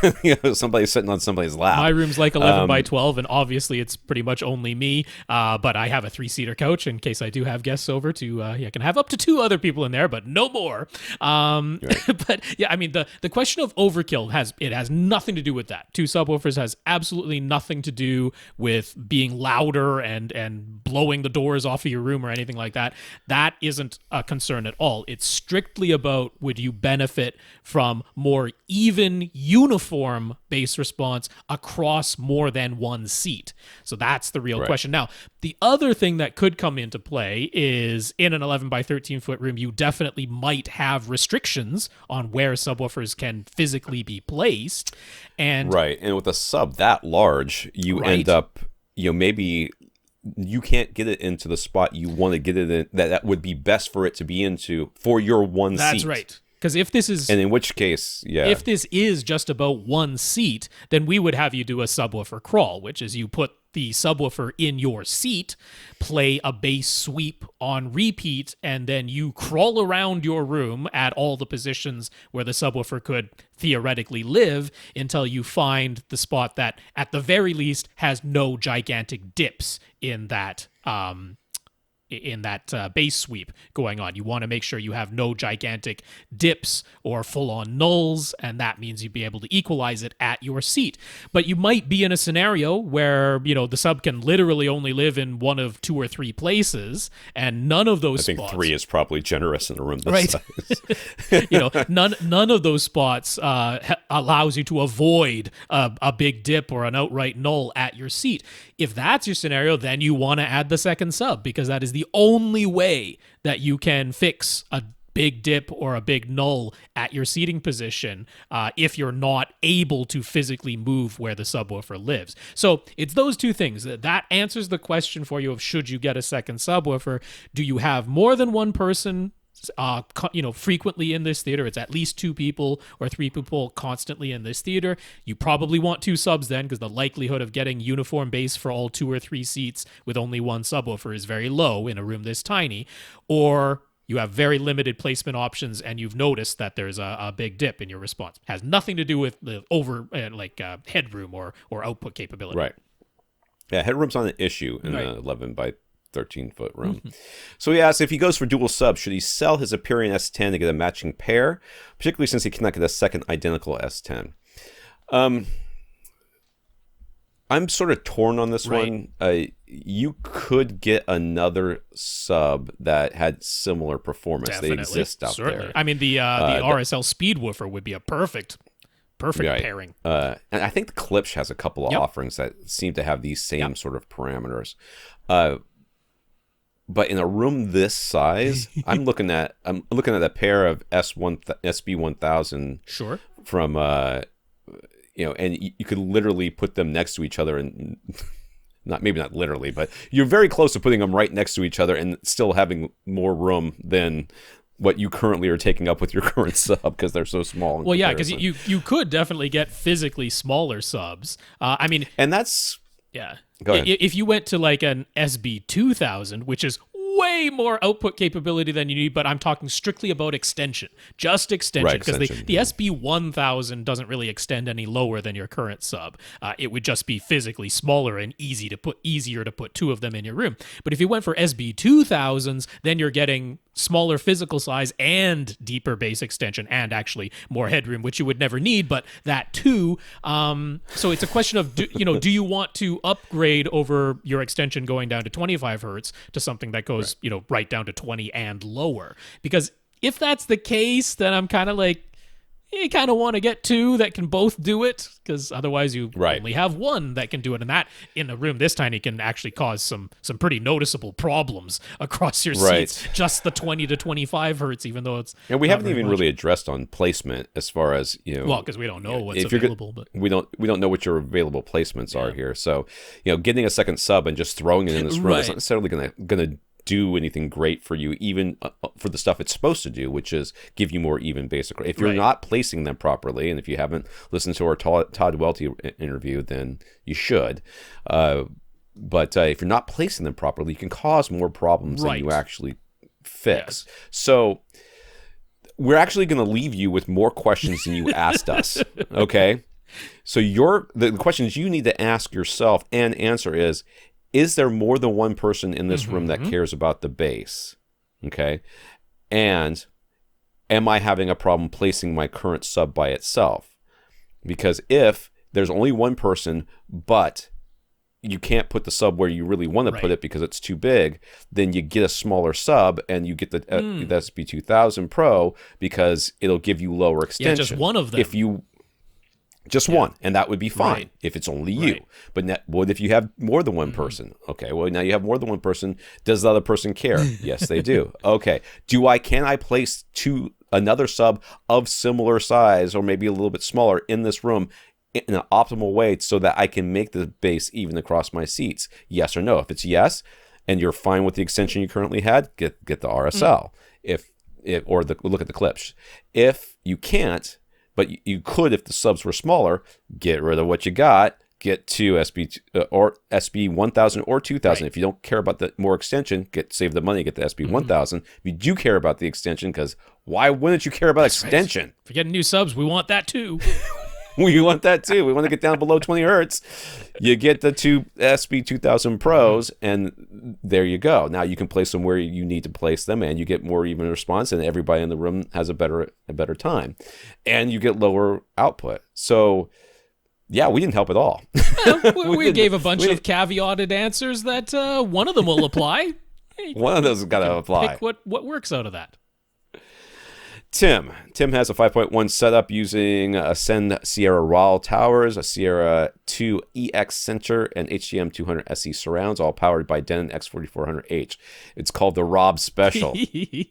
Somebody's sitting on somebody's lap. My room's like 11 by 12, and obviously it's pretty much only me. But I have a 3-seater couch in case I do have guests over I can have up to 2 other people in there, but no more. But yeah, I mean, the question of overkill has nothing to do with that. 2 subwoofers has absolutely nothing to do with being louder and blowing the doors off of your room or anything like that. That isn't a concern at all. It's strictly about, would you benefit from more even, uniform bass response across more than one seat? So that's the real question. Now, the other thing that could come into play is, in an 11 by 13 foot room, you definitely might have restrictions on where subwoofers can physically be placed. And with a sub that large, you end up, maybe you can't get it into the spot you want to get it in, that would be best for it to be into for your one seat. That's right. Because if this is... And in which case, if this is just about one seat, then we would have you do a subwoofer crawl, which is you put the subwoofer in your seat, play a bass sweep on repeat, and then you crawl around your room at all the positions where the subwoofer could theoretically live until you find the spot that, at the very least, has no gigantic dips in that bass sweep going on. You want to make sure you have no gigantic dips or full-on nulls, and that means you'd be able to equalize it at your seat. But you might be in a scenario where, the sub can literally only live in one of 2 or 3 places, and none of those spots... I think 3 is probably generous in a room this size. None of those spots allows you to avoid a big dip or an outright null at your seat. If that's your scenario, then you want to add the second sub, because that is the only way that you can fix a big dip or a big null at your seating position if you're not able to physically move where the subwoofer lives. So it's those 2 things. That answers the question for you of, should you get a second subwoofer? Do you have more than one person frequently in this theater? It's at least 2 people or 3 people constantly in this theater. You probably want 2 subs then, because the likelihood of getting uniform bass for all 2 or 3 seats with only one subwoofer is very low in a room this tiny. Or you have very limited placement options, and you've noticed that there's a big dip in your response. It has nothing to do with the headroom or output capability. Right. Yeah, headroom's not an issue in an 11 by 13-foot room. So he asks, if he goes for dual sub, should he sell his Hyperion S10 to get a matching pair, particularly since he cannot get a second identical S10? I'm sort of torn on this one. You could get another sub that had similar performance. Definitely. They exist out there. I mean, the RSL Speedwoofer would be a perfect pairing. And I think the Klipsch has a couple of offerings that seem to have these same sort of parameters. But in a room this size, I'm looking at a pair of SB1000 from and you could literally put them next to each other, and not literally, but you're very close to putting them right next to each other and still having more room than what you currently are taking up with your current sub because they're so small. Well, yeah, because you could definitely get physically smaller subs. I mean, and that's Go ahead. If you went to like an SB-2000, which is way more output capability than you need, but I'm talking strictly about extension, just extension, because the SB-1000 doesn't really extend any lower than your current sub. It would just be physically smaller and easier to put two of them in your room. But if you went for SB-2000s, then you're getting smaller physical size and deeper bass extension and actually more headroom, which you would never need, but that too. So it's a question of, do you want to upgrade over your extension going down to 25 hertz to something that goes, right down to 20 and lower? Because if that's the case, then I'm kind of like, you kind of want to get two that can both do it, because otherwise you only have one that can do it. And that, in a room this tiny, can actually cause some pretty noticeable problems across your seats. Just the 20 to 25 hertz, even though it's... And we haven't even really addressed on placement as far as, Well, because we don't know what's available. But we don't know what your available placements are here. So, getting a second sub and just throwing it in this room is not necessarily going to do anything great for you, even for the stuff it's supposed to do, which is give you more even basic. If you're not placing them properly, and if you haven't listened to our Todd Welty interview, then you should. But if you're not placing them properly, you can cause more problems than you actually fix. Yes. So we're actually going to leave you with more questions than you asked us. Okay? So the questions you need to ask yourself and answer is there more than one person in this room that cares about the bass? Okay. And am I having a problem placing my current sub by itself? Because if there's only one person, but you can't put the sub where you really want to put it because it's too big, then you get a smaller sub and you get the SB-2000 Pro because it'll give you lower extension. Yeah, just one of them. If you... Just one, and that would be fine if it's only you. But what if you have more than one person? Okay, well, now you have more than one person. Does the other person care? Yes, they do. Okay, can I place another sub of similar size or maybe a little bit smaller in this room in an optimal way so that I can make the bass even across my seats? Yes or no? If it's yes, and you're fine with the extension you currently had, get the RSL. Look at the clips. If you can't, but you could, if the subs were smaller, get rid of what you got, get two SB-1000 or 2000. If you don't care about the more extension, save the money, get the SB-1000. If you do care about the extension, because why wouldn't you care about extension? Right. If you're getting new subs, we want that too. We want that too. We want to get down below 20 hertz. You get the two SB-2000 Pros, and there you go. Now you can place them where you need to place them, and you get more even response, and everybody in the room has a better time, and you get lower output. So, yeah, we didn't help at all. we gave a bunch of caveated answers that one of them will apply. One of those has got to apply. Pick what works out of that. Tim has a 5.1 setup using Ascend Sierra Raw towers, a Sierra 2 EX center, and HDM 200 SE surrounds, all powered by Denon X4400H. It's called the Rob Special. If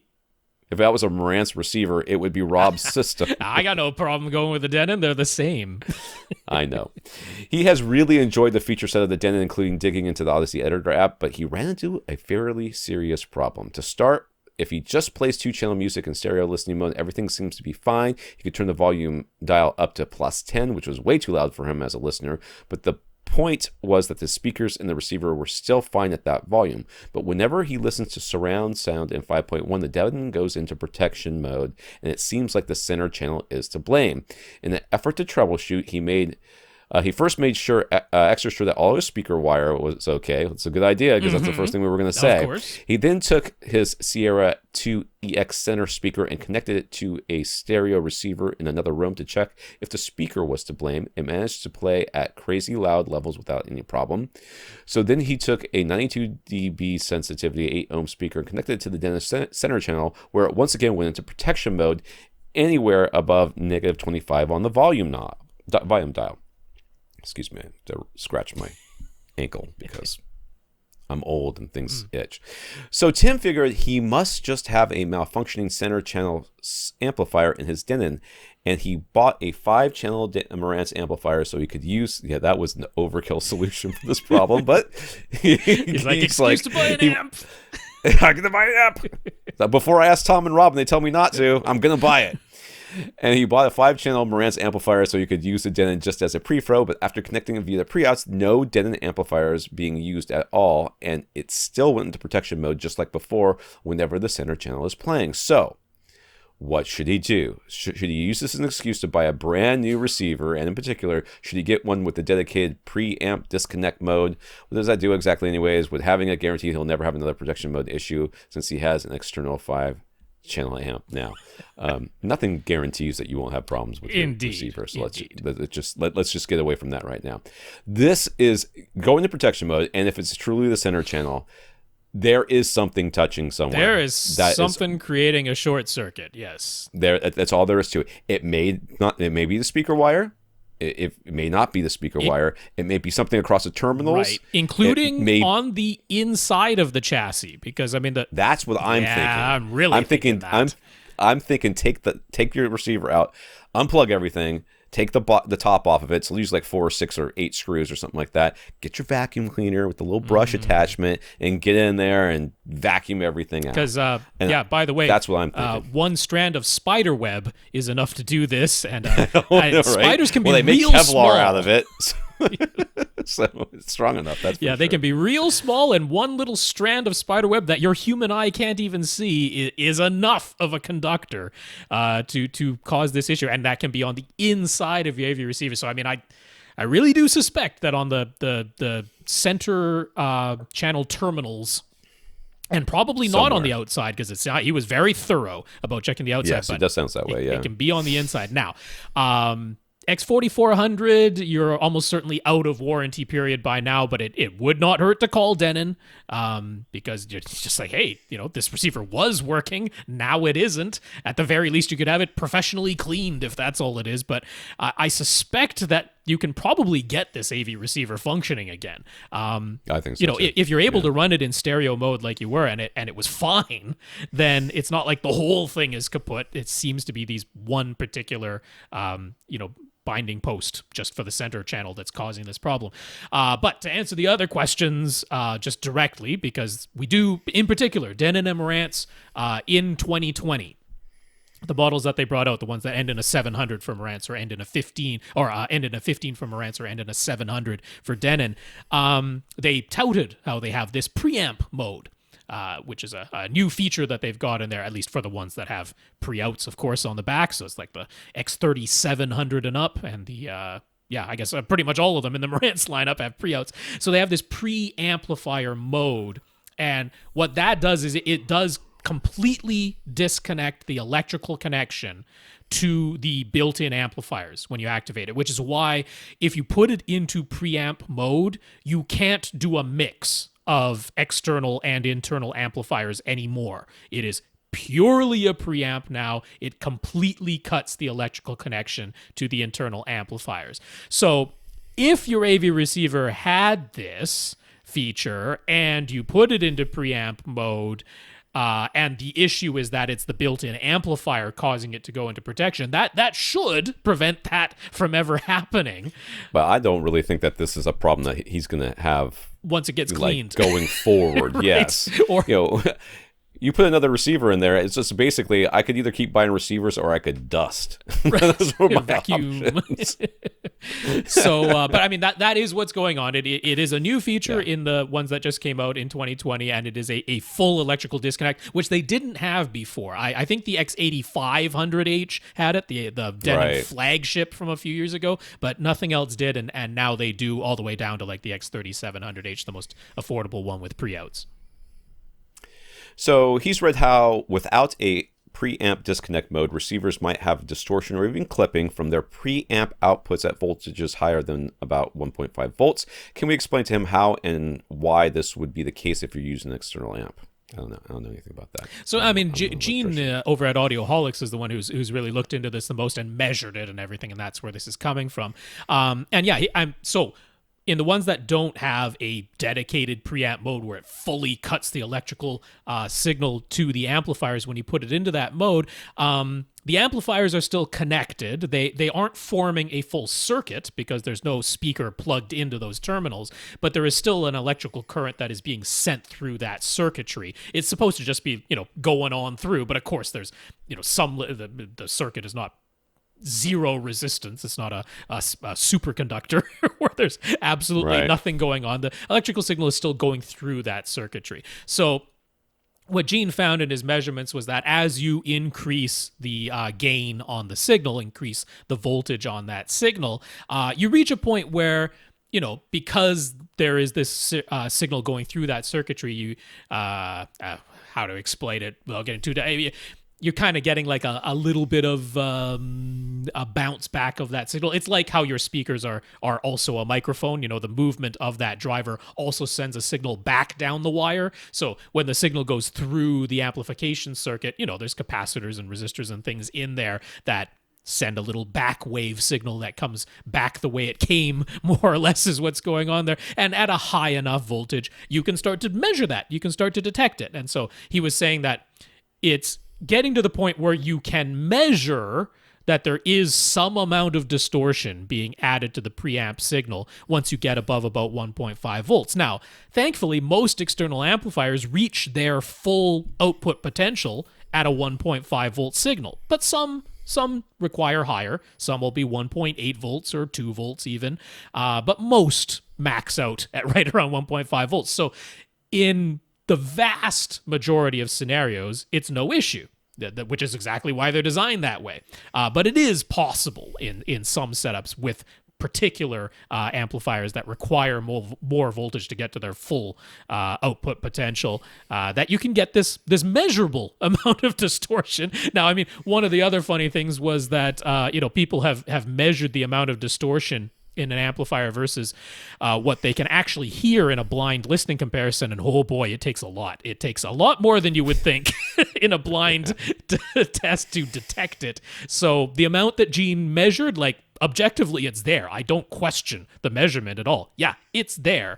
that was a Marantz receiver, it would be Rob's system. I got no problem going with the Denon. They're the same. I know. He has really enjoyed the feature set of the Denon, including digging into the Odyssey Editor app, but he ran into a fairly serious problem. To start, if he just plays 2-channel music in stereo listening mode, everything seems to be fine. He could turn the volume dial up to +10, which was way too loud for him as a listener. But the point was that the speakers in the receiver were still fine at that volume. But whenever he listens to surround sound in 5.1, the Denon goes into protection mode, and it seems like the center channel is to blame. In an effort to troubleshoot, he first made extra sure that all his speaker wire was okay. That's a good idea because that's the first thing we were going to say. Of course. He then took his Sierra 2 EX center speaker and connected it to a stereo receiver in another room to check if the speaker was to blame. It managed to play at crazy loud levels without any problem. So then he took a 92 dB sensitivity 8 ohm speaker and connected it to the Denon center channel, where it once again went into protection mode anywhere above -25 on the volume dial. Excuse me, I have to scratch my ankle because I'm old and things itch. So Tim figured he must just have a malfunctioning center channel amplifier in his Denon, and he bought a 5-channel Marantz amplifier so he could use. Yeah, that was an overkill solution for this problem, but he's like, excuse to buy an amp. I'm going to buy an amp. Before I ask Tom and Rob and they tell me not to, I'm going to buy it. And he bought a 5-channel Marantz amplifier so you could use the Denon just as a pre-fro, but after connecting it via the pre-outs, no Denon amplifiers being used at all, and it still went into protection mode just like before whenever the center channel is playing. So, what should he do? Should he use this as an excuse to buy a brand new receiver, and in particular, should he get one with the dedicated preamp disconnect mode? What does that do exactly anyways? With having it guaranteed he'll never have another protection mode issue since he has an external 5-channel amp now. Nothing guarantees that you won't have problems with your receiver. So let's just get away from that right now. This is going to protection mode, and if it's truly the center channel, there is something touching somewhere. There is something creating a short circuit. Yes. That's all there is to it. It may be the speaker wire. It may not be the speaker wire. It may be something across the terminals, right? Including on the inside of the chassis, because I mean that's what I'm thinking. I'm thinking that. I'm thinking take your receiver out, unplug everything. Take the top off of it. So use like 4 or 6 or 8 screws or something like that. Get your vacuum cleaner with the little brush attachment and get in there and vacuum everything out. Because, by the way, that's what I'm thinking. One strand of spider web is enough to do this. And right? Spiders can be they make real Kevlar small. out of it. So it's strong enough. That's they sure. can be real small, and one little strand of spider web that your human eye can't even see is enough of a conductor to cause this issue, and that can be on the inside of your AV receiver. So I mean, I really do suspect that on the center channel terminals, and probably not on the outside, because he was very thorough about checking the outside. Yes, it does sound that way. Yeah, it can be on the inside now. X4400, you're almost certainly out of warranty period by now, but it would not hurt to call Denon, because it's just like, hey, this receiver was working, now it isn't. At the very least, you could have it professionally cleaned if that's all it is, but I suspect that you can probably get this AV receiver functioning again. I think so. Too. If you're able to run it in stereo mode like you were, and it was fine, then it's not like the whole thing is kaput. It seems to be these one particular, binding post just for the center channel that's causing this problem. But to answer the other questions just directly, because we do, in particular, Denon and Marantz in 2020, the models that they brought out, the ones that end in a 700 for Marantz or end in a 15, or end in a 15 for Marantz or end in a 700 for Denon, they touted how they have this preamp mode, which is a new feature that they've got in there, at least for the ones that have pre-outs, of course, on the back. So it's like the X3700 and up, and the, I guess pretty much all of them in the Marantz lineup have pre-outs. So they have this pre-amplifier mode, and what that does is it does completely disconnect the electrical connection to the built-in amplifiers when you activate it, which is why if you put it into preamp mode, you can't do a mix of external and internal amplifiers anymore. It is purely a preamp now. It completely cuts the electrical connection to the internal amplifiers. So if your AV receiver had this feature and you put it into preamp mode, and the issue is that it's the built-in amplifier causing it to go into protection, that should prevent that from ever happening. But I don't really think that this is a problem that he's going to have once it gets cleaned going forward. Right. Yes, or you put another receiver in there. It's just basically I could either keep buying receivers or I could dust. Those were my vacuum. So, but I mean that is what's going on. It is a new feature in the ones that just came out in 2020, and it is a full electrical disconnect, which they didn't have before. I think the X8500H had it, the Denon flagship from a few years ago, but nothing else did, and now they do, all the way down to like the X3700H, the most affordable one with pre-outs. So he's read how without a preamp disconnect mode, receivers might have distortion or even clipping from their preamp outputs at voltages higher than about 1.5 volts. Can we explain to him how and why this would be the case if you're using an external amp? I don't know anything about that. So I mean, Gene over at Audioholics is the one who's really looked into this the most and measured it and everything, and that's where this is coming from. in the ones that don't have a dedicated preamp mode where it fully cuts the electrical signal to the amplifiers when you put it into that mode, the amplifiers are still connected. They aren't forming a full circuit because there's no speaker plugged into those terminals, but there is still an electrical current that is being sent through that circuitry. It's supposed to just be, going on through, but of course there's, the circuit is not zero resistance. It's not a superconductor where there's absolutely nothing going on. The electrical signal is still going through that circuitry. So what Gene found in his measurements was that as you increase the gain on the signal, increase the voltage on that signal, you reach a point where, because there is this signal going through that circuitry, how to explain it without getting too you're kind of getting like a little bit of a bounce back of that signal. It's like how your speakers are also a microphone. The movement of that driver also sends a signal back down the wire. So when the signal goes through the amplification circuit, there's capacitors and resistors and things in there that send a little back wave signal that comes back the way it came, more or less is what's going on there. And at a high enough voltage, you can start to measure that. You can start to detect it. And so he was saying that it's getting to the point where you can measure that there is some amount of distortion being added to the preamp signal once you get above about 1.5 volts. Now, thankfully, most external amplifiers reach their full output potential at a 1.5 volt signal, but some require higher. Some will be 1.8 volts or 2 volts even, but most max out at right around 1.5 volts. So in the vast majority of scenarios, it's no issue, which is exactly why they're designed that way. But it is possible in some setups with particular amplifiers that require more voltage to get to their full output potential, that you can get this measurable amount of distortion. Now, I mean, one of the other funny things was that people have measured the amount of distortion in an amplifier versus what they can actually hear in a blind listening comparison. And oh boy, it takes a lot. It takes a lot more than you would think in a blind test to detect it. So the amount that Gene measured, like objectively, it's there. I don't question the measurement at all. Yeah, it's there.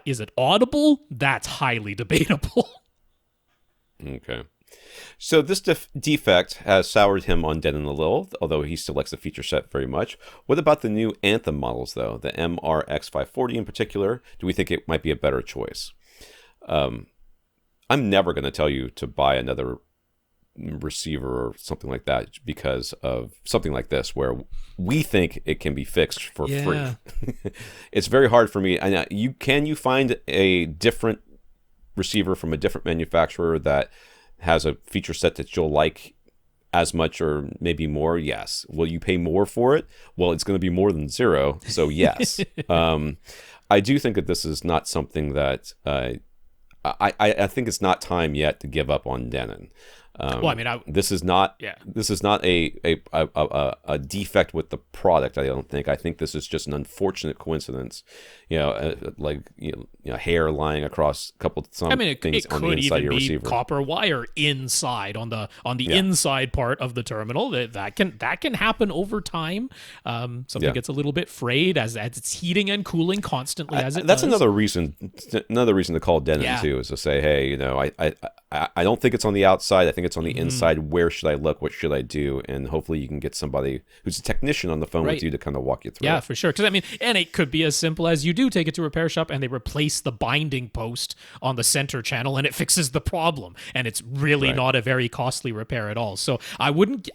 Is it audible? That's highly debatable. Okay. So this defect has soured him on Denon a little, although he still likes the feature set very much. What about the new Anthem models, though? The MRX540 in particular? Do we think it might be a better choice? I'm never going to tell you to buy another receiver or something like that because of something like this, where we think it can be fixed for free. It's very hard for me. Can you find a different receiver from a different manufacturer that has a feature set that you'll like as much or maybe more? Yes. Will you pay more for it? Well, it's going to be more than zero, so yes. I do think that this is not something that I think it's not time yet to give up on Denon. This is not a defect with the product. I don't think. I think this is just an unfortunate coincidence. Hair lying across a couple things on the inside of your receiver. It could even be copper wire inside on the inside part of the terminal. That can happen over time. Something gets a little bit frayed as it's heating and cooling constantly That's another reason to call Denon too, is to say, hey, I don't think it's on the outside. I think it's on the inside. Where should I look? What should I do? And hopefully you can get somebody who's a technician on the phone with you to kind of walk you through it. Yeah, for sure. Because and it could be as simple as you do take it to a repair shop and they replace the binding post on the center channel and it fixes the problem. And it's really not a very costly repair at all. So I wouldn't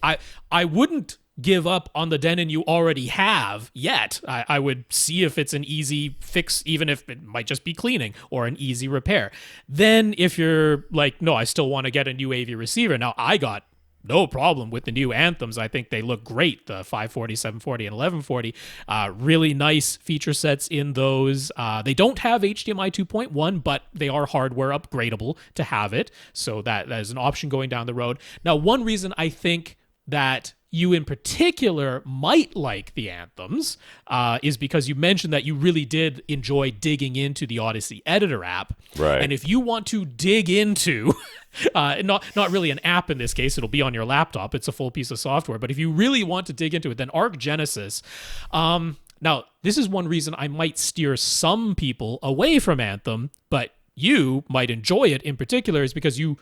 give up on the Denon you already have yet. I would see if it's an easy fix, even if it might just be cleaning or an easy repair. Then if you're like, no, I still want to get a new AV receiver. Now, I got no problem with the new Anthems. I think they look great. The 540, 740, and 1140. Really nice feature sets in those. They don't have HDMI 2.1, but they are hardware upgradable to have it. So that is an option going down the road. Now, one reason I think that you in particular might like the Anthems is because you mentioned that you really did enjoy digging into the Odyssey Editor app. Right. And if you want to dig into, not really an app in this case, it'll be on your laptop. It's a full piece of software. But if you really want to dig into it, then Arc Genesis, Now, this is one reason I might steer some people away from Anthem, but you might enjoy it in particular is because you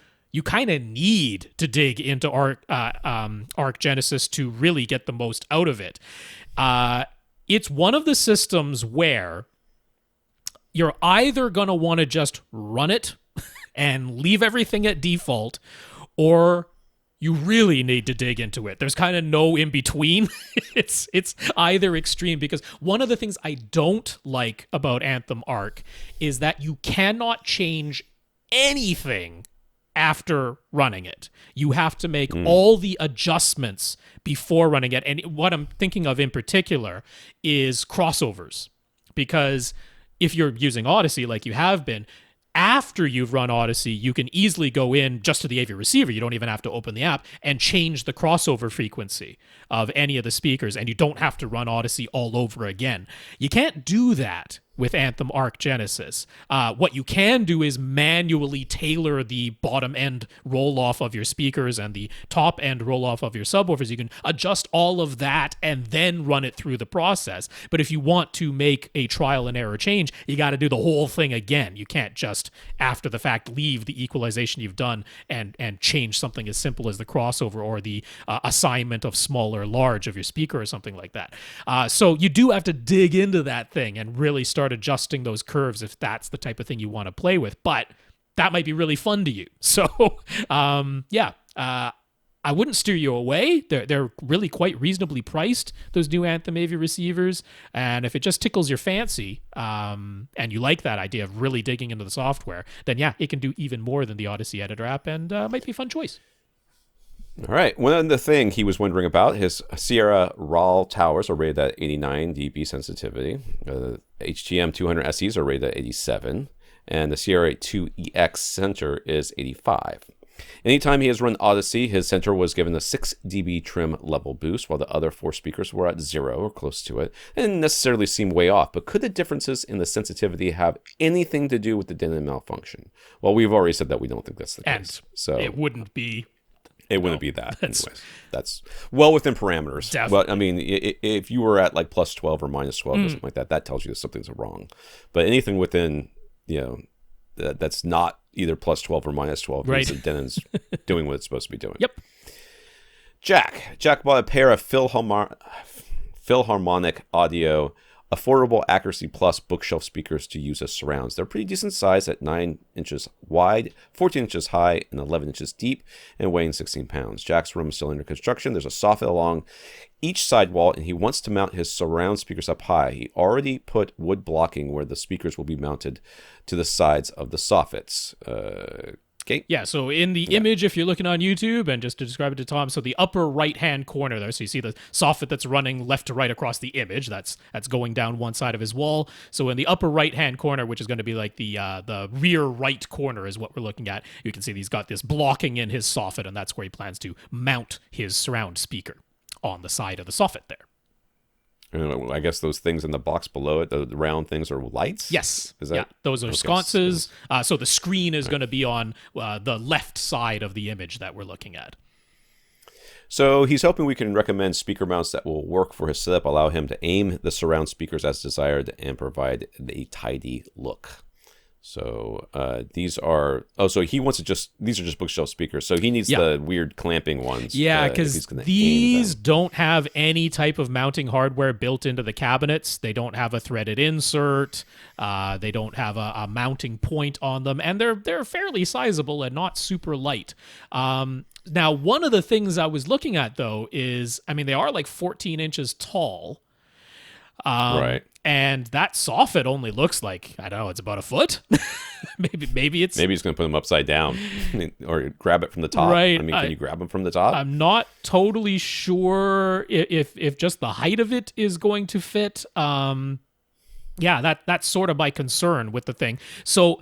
kind of need to dig into ARC Genesis to really get the most out of it. It's one of the systems where you're either going to want to just run it and leave everything at default, or you really need to dig into it. There's kind of no in between. It's either extreme, because one of the things I don't like about Anthem ARC is that you cannot change anything after running it. You have to make all the adjustments before running it. And what I'm thinking of in particular is crossovers, because if you're using Odyssey like you have been, after you've run Odyssey, you can easily go in just to the AV receiver. You don't even have to open the app and change the crossover frequency of any of the speakers, and you don't have to run Odyssey all over again. You can't do that with Anthem ARC Genesis. What you can do is manually tailor the bottom end roll-off of your speakers and the top end roll-off of your subwoofers. You can adjust all of that and then run it through the process. But if you want to make a trial and error change, you got to do the whole thing again. You can't just, after the fact, leave the equalization you've done and change something as simple as the crossover or the assignment of small or large of your speaker or something like that. So you do have to dig into that thing and really start adjusting those curves if that's the type of thing you want to play with. But that might be really fun to you. So, I wouldn't steer you away. They're really quite reasonably priced, those new Anthem AV receivers. And if it just tickles your fancy, and you like that idea of really digging into the software, then yeah, it can do even more than the Odyssey Editor app, and might be a fun choice. All right. One of the thing he was wondering about, his Sierra RAW towers are rated at 89 dB sensitivity. HTM 200 SEs are rated at 87. And the Sierra 2EX center is 85. Anytime he has run Odyssey, his center was given a 6 dB trim level boost, while the other 4 speakers were at 0 or close to it. It didn't necessarily seem way off, but could the differences in the sensitivity have anything to do with the DIN malfunction? Well, we've already said that we don't think that's the case. So it wouldn't be... It wouldn't be that. Anyways. That's well within parameters. Definitely. Well, I mean, if you were at like plus 12 or minus 12 or something like that, that tells you that something's wrong. But anything within, that's not either plus 12 or minus 12 means that Denon's doing what it's supposed to be doing. Yep. Jack bought a pair of Philharmonic Audio Affordable Accuracy Plus bookshelf speakers to use as surrounds. They're pretty decent size at 9 inches wide, 14 inches high, and 11 inches deep, and weighing 16 pounds. Jack's room is still under construction. There's a soffit along each side wall, and he wants to mount his surround speakers up high. He already put wood blocking where the speakers will be mounted to the sides of the soffits. Okay. Yeah, so in the image, if you're looking on YouTube, and just to describe it to Tom, so the upper right-hand corner there, so you see the soffit that's running left to right across the image, that's going down one side of his wall. So in the upper right-hand corner, which is going to be like the rear right corner is what we're looking at, you can see he's got this blocking in his soffit, and that's where he plans to mount his surround speaker on the side of the soffit there. I guess those things in the box below it, the round things, are lights? Yes. Is that? Yeah, those are sconces. So the screen is going to be on the left side of the image that we're looking at. So he's hoping we can recommend speaker mounts that will work for his setup, allow him to aim the surround speakers as desired, and provide a tidy look. So these are... Oh, so he wants to just... These are just bookshelf speakers. So he needs the weird clamping ones. Yeah, because these don't have any type of mounting hardware built into the cabinets. They don't have a threaded insert. They don't have a mounting point on them. And they're fairly sizable and not super light. Now, one of the things I was looking at, though, is... I mean, they are like 14 inches tall. Right. And that soffit only looks like, I don't know, it's about a foot. maybe it's... Maybe he's going to put them upside down or grab it from the top. Right. I mean, can you grab them from the top? I'm not totally sure if just the height of it is going to fit. That's sort of my concern with the thing. So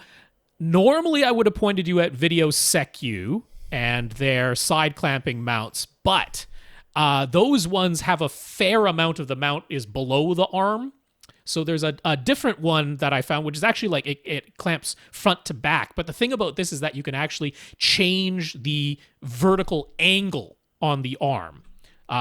normally I would have pointed you at Video Secu and their side clamping mounts, but those ones have a fair amount of the mount is below the arm. So there's a different one that I found, which is actually like it clamps front to back. But the thing about this is that you can actually change the vertical angle on the arm.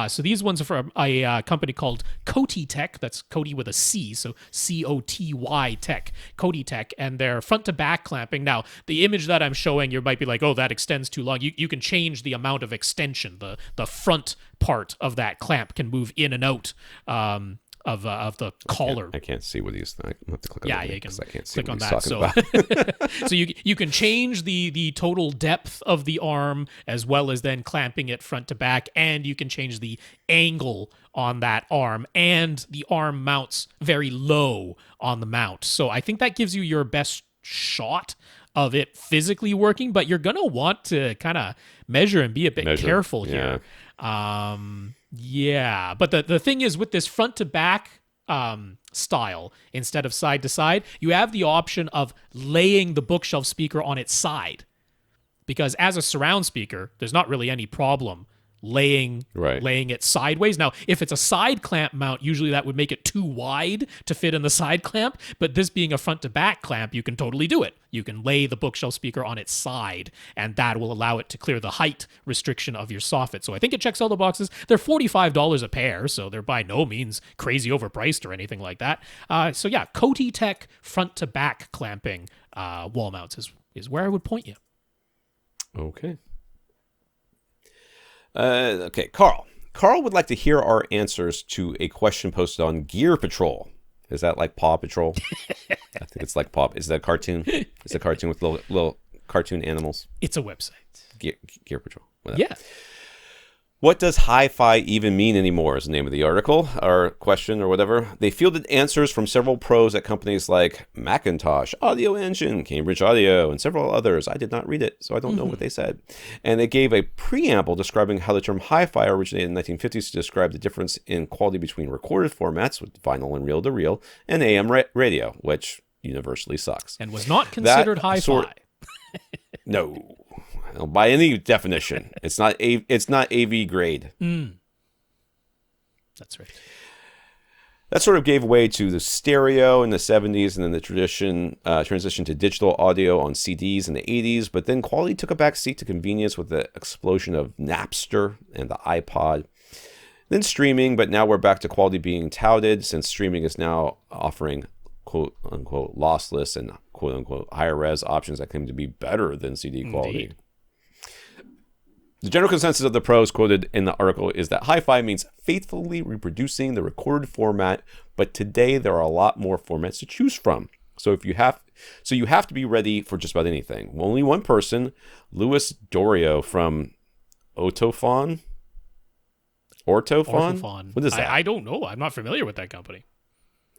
So these ones are from a company called Coty Tech. That's Coty with a C, so Coty Tech, Coty Tech, and they're front to back clamping. Now, the image that I'm showing, you might be like, oh, that extends too long. You can change the amount of extension. The front part of that clamp can move in and out of the collar. I can't see what he's. I have to click on you can I can't see click what on he's that. talking about. So you can change the total depth of the arm as well as then clamping it front to back, and you can change the angle on that arm, and the arm mounts very low on the mount. So I think that gives you your best shot of it physically working, but you're gonna want to kind of measure and be a bit careful here. Yeah, but the thing is, with this front to back style instead of side to side, you have the option of laying the bookshelf speaker on its side, because as a surround speaker, there's not really any problem laying it sideways. Now, if it's a side clamp mount, usually that would make it too wide to fit in the side clamp, but this being a front to back clamp, you can totally do it. You can lay the bookshelf speaker on its side, and that will allow it to clear the height restriction of your soffit. So I think it checks all the boxes. They're $45 a pair, so they're by no means crazy overpriced or anything like that. So yeah, Coty Tech front to back clamping wall mounts is where I would point you. Okay. Okay, Carl. Carl would like to hear our answers to a question posted on Gear Patrol. Is that like Paw Patrol? I think it's like Paw. Is that a cartoon? It's a cartoon with little cartoon animals. It's a website. Gear Patrol. Whatever. Yeah. What does hi-fi even mean anymore is the name of the article or question or whatever. They fielded answers from several pros at companies like Macintosh, Audio Engine, Cambridge Audio, and several others. I did not read it, so I don't know what they said. And they gave a preamble describing how the term hi-fi originated in the 1950s to describe the difference in quality between recorded formats with vinyl and reel-to-reel and AM radio, which universally sucks. And was not considered hi-fi. No. By any definition, it's not AV grade. That's right. That sort of gave way to the stereo in the 70s, and then the transition to digital audio on CDs in the 80s. But then quality took a back seat to convenience with the explosion of Napster and the iPod. Then streaming, but now we're back to quality being touted, since streaming is now offering quote unquote lossless and quote unquote higher res options that claim to be better than CD quality. Indeed. The general consensus of the pros quoted in the article is that hi-fi means faithfully reproducing the recorded format, but today there are a lot more formats to choose from. So you have to be ready for just about anything. Only one person, Louis Dorio from Ortofon. What is that? I don't know. I'm not familiar with that company.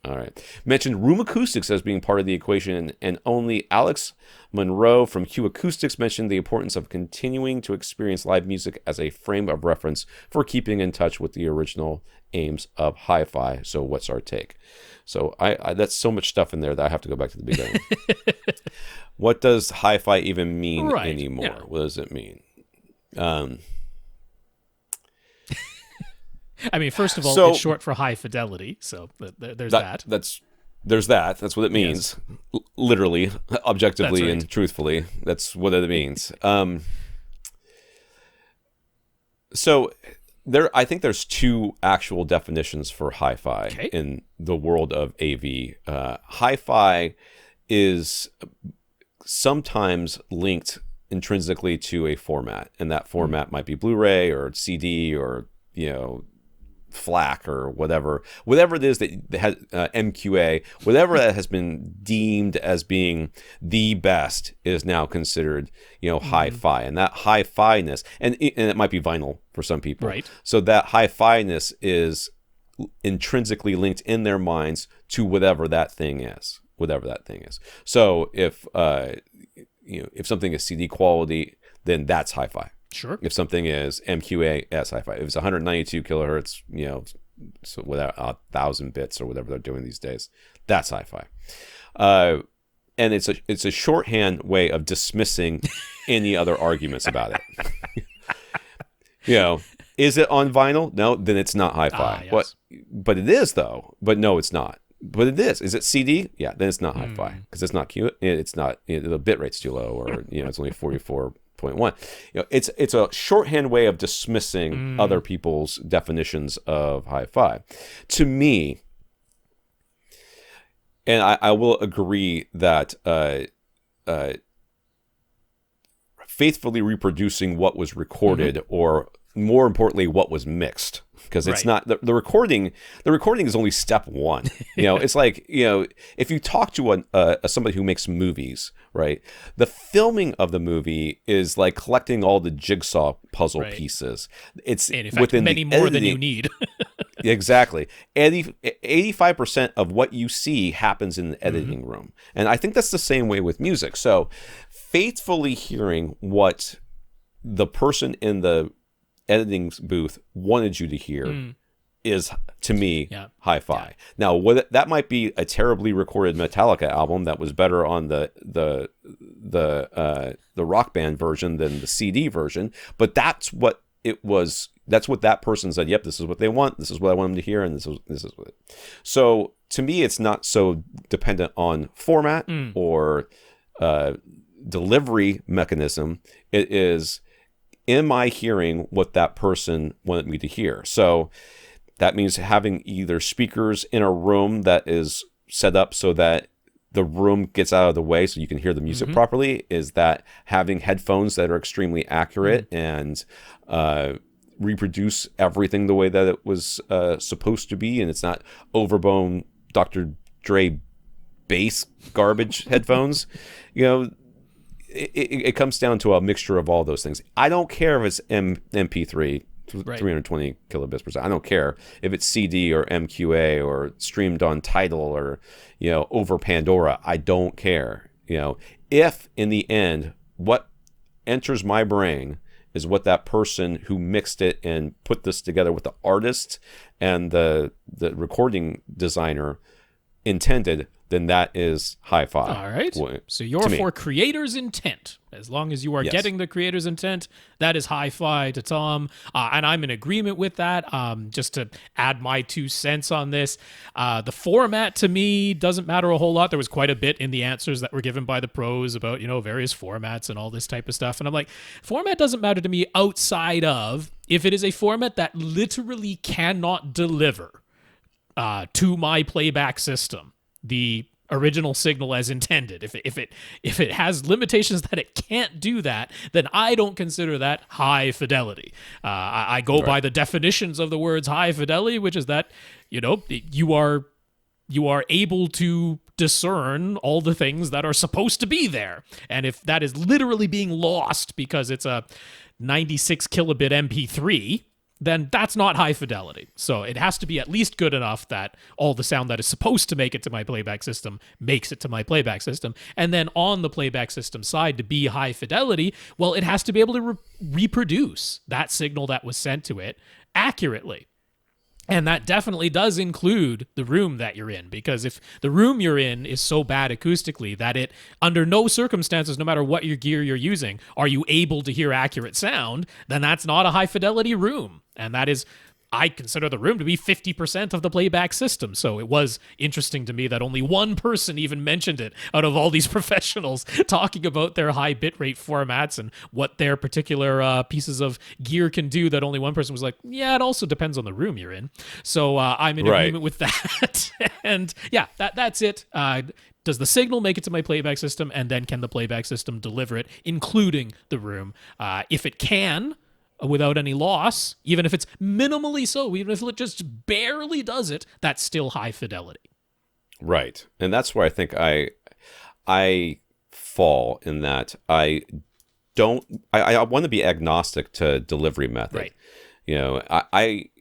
All right. Mentioned room acoustics as being part of the equation, and only Alex Monroe from Q Acoustics mentioned the importance of continuing to experience live music as a frame of reference for keeping in touch with the original aims of hi-fi. So what's our take? So I that's so much stuff in there that I have to go back to the beginning. What does hi-fi even mean anymore? Yeah. What does it mean? I mean, first of all, it's short for high fidelity, so there's that. That's what it means. Yes. Literally, objectively, and truthfully, that's what it means. So I think there's two actual definitions for hi-fi in the world of AV. Hi-fi is sometimes linked intrinsically to a format, and that format might be Blu-ray or CD or FLAC or whatever it is that has MQA, whatever that has been deemed as being the best is now considered, hi-fi, and that hi-fi-ness, and it might be vinyl for some people, right? So that hi-fi-ness is intrinsically linked in their minds to whatever that thing is. So if something is CD quality, then that's hi-fi. Sure. If something is MQA, that's hi-fi. If it's 192 kilohertz, so without 1,000 bits or whatever they're doing these days, that's hi-fi. And it's a shorthand way of dismissing any other arguments about it. Is it on vinyl? No, then it's not hi-fi. Yes. But it is though. But no, it's not. But it is. Is it CD? Yeah, then it's not hi-fi because it's not Q. It's not. The bit rate's too low, or it's only 44 0.1. It's a shorthand way of dismissing other people's definitions of hi-fi. To me, and I will agree that faithfully reproducing what was recorded, or more importantly, what was mixed, because it's not the recording. The recording is only step one. It's like, if you talk to somebody who makes movies, right? The filming of the movie is like collecting all the jigsaw puzzle pieces. It's and in fact, within many more than you need. Exactly. 85% of what you see happens in the editing room. And I think that's the same way with music. So faithfully hearing what the person in the editing booth wanted you to hear is, to me, hi-fi. Yeah. Now, that might be a terribly recorded Metallica album that was better on the Rock Band version than the CD version, but that's what it was. That's what that person said. Yep, this is what they want. This is what I want them to hear, and this is what. So to me, it's not so dependent on format or delivery mechanism. It is, am I hearing what that person wanted me to hear? So that means having either speakers in a room that is set up so that the room gets out of the way so you can hear the music properly. Is that having headphones that are extremely accurate and reproduce everything the way that it was supposed to be, and it's not overblown Dr. Dre bass garbage headphones? It comes down to a mixture of all those things. I don't care if it's MP3, 320 kilobits per second. I don't care if it's CD or MQA or streamed on Tidal or over Pandora. I don't care. If in the end what enters my brain is what that person who mixed it and put this together with the artist and the recording designer intended, then that is hi-fi. All right. So you're for creator's intent. As long as you are getting the creator's intent, that is hi-fi to Tom. And I'm in agreement with that. Just to add my 2 cents on this, the format to me doesn't matter a whole lot. There was quite a bit in the answers that were given by the pros about, various formats and all this type of stuff. And I'm like, format doesn't matter to me outside of if it is a format that literally cannot deliver to my playback system the original signal as intended. If it has limitations that it can't do that, then I don't consider that high fidelity. I go by the definitions of the words high fidelity, which is that you are able to discern all the things that are supposed to be there, and if that is literally being lost because it's a 96 kilobit MP3, then that's not high fidelity. So it has to be at least good enough that all the sound that is supposed to make it to my playback system makes it to my playback system. And then on the playback system side, to be high fidelity, well, it has to be able to reproduce that signal that was sent to it accurately. And that definitely does include the room that you're in, because if the room you're in is so bad acoustically that it, under no circumstances, no matter what your gear you're using, are you able to hear accurate sound, then that's not a high fidelity room. And that is, I consider the room to be 50% of the playback system. So it was interesting to me that only one person even mentioned it out of all these professionals talking about their high bitrate formats and what their particular pieces of gear can do, that only one person was like, yeah, it also depends on the room you're in. So I'm in agreement with that. And yeah, that's it. Does the signal make it to my playback system? And then can the playback system deliver it, including the room? If it can, without any loss, even if it's minimally so, even if it just barely does it, that's still high fidelity. Right. And that's where I think I fall in that. I want to be agnostic to delivery method. Right.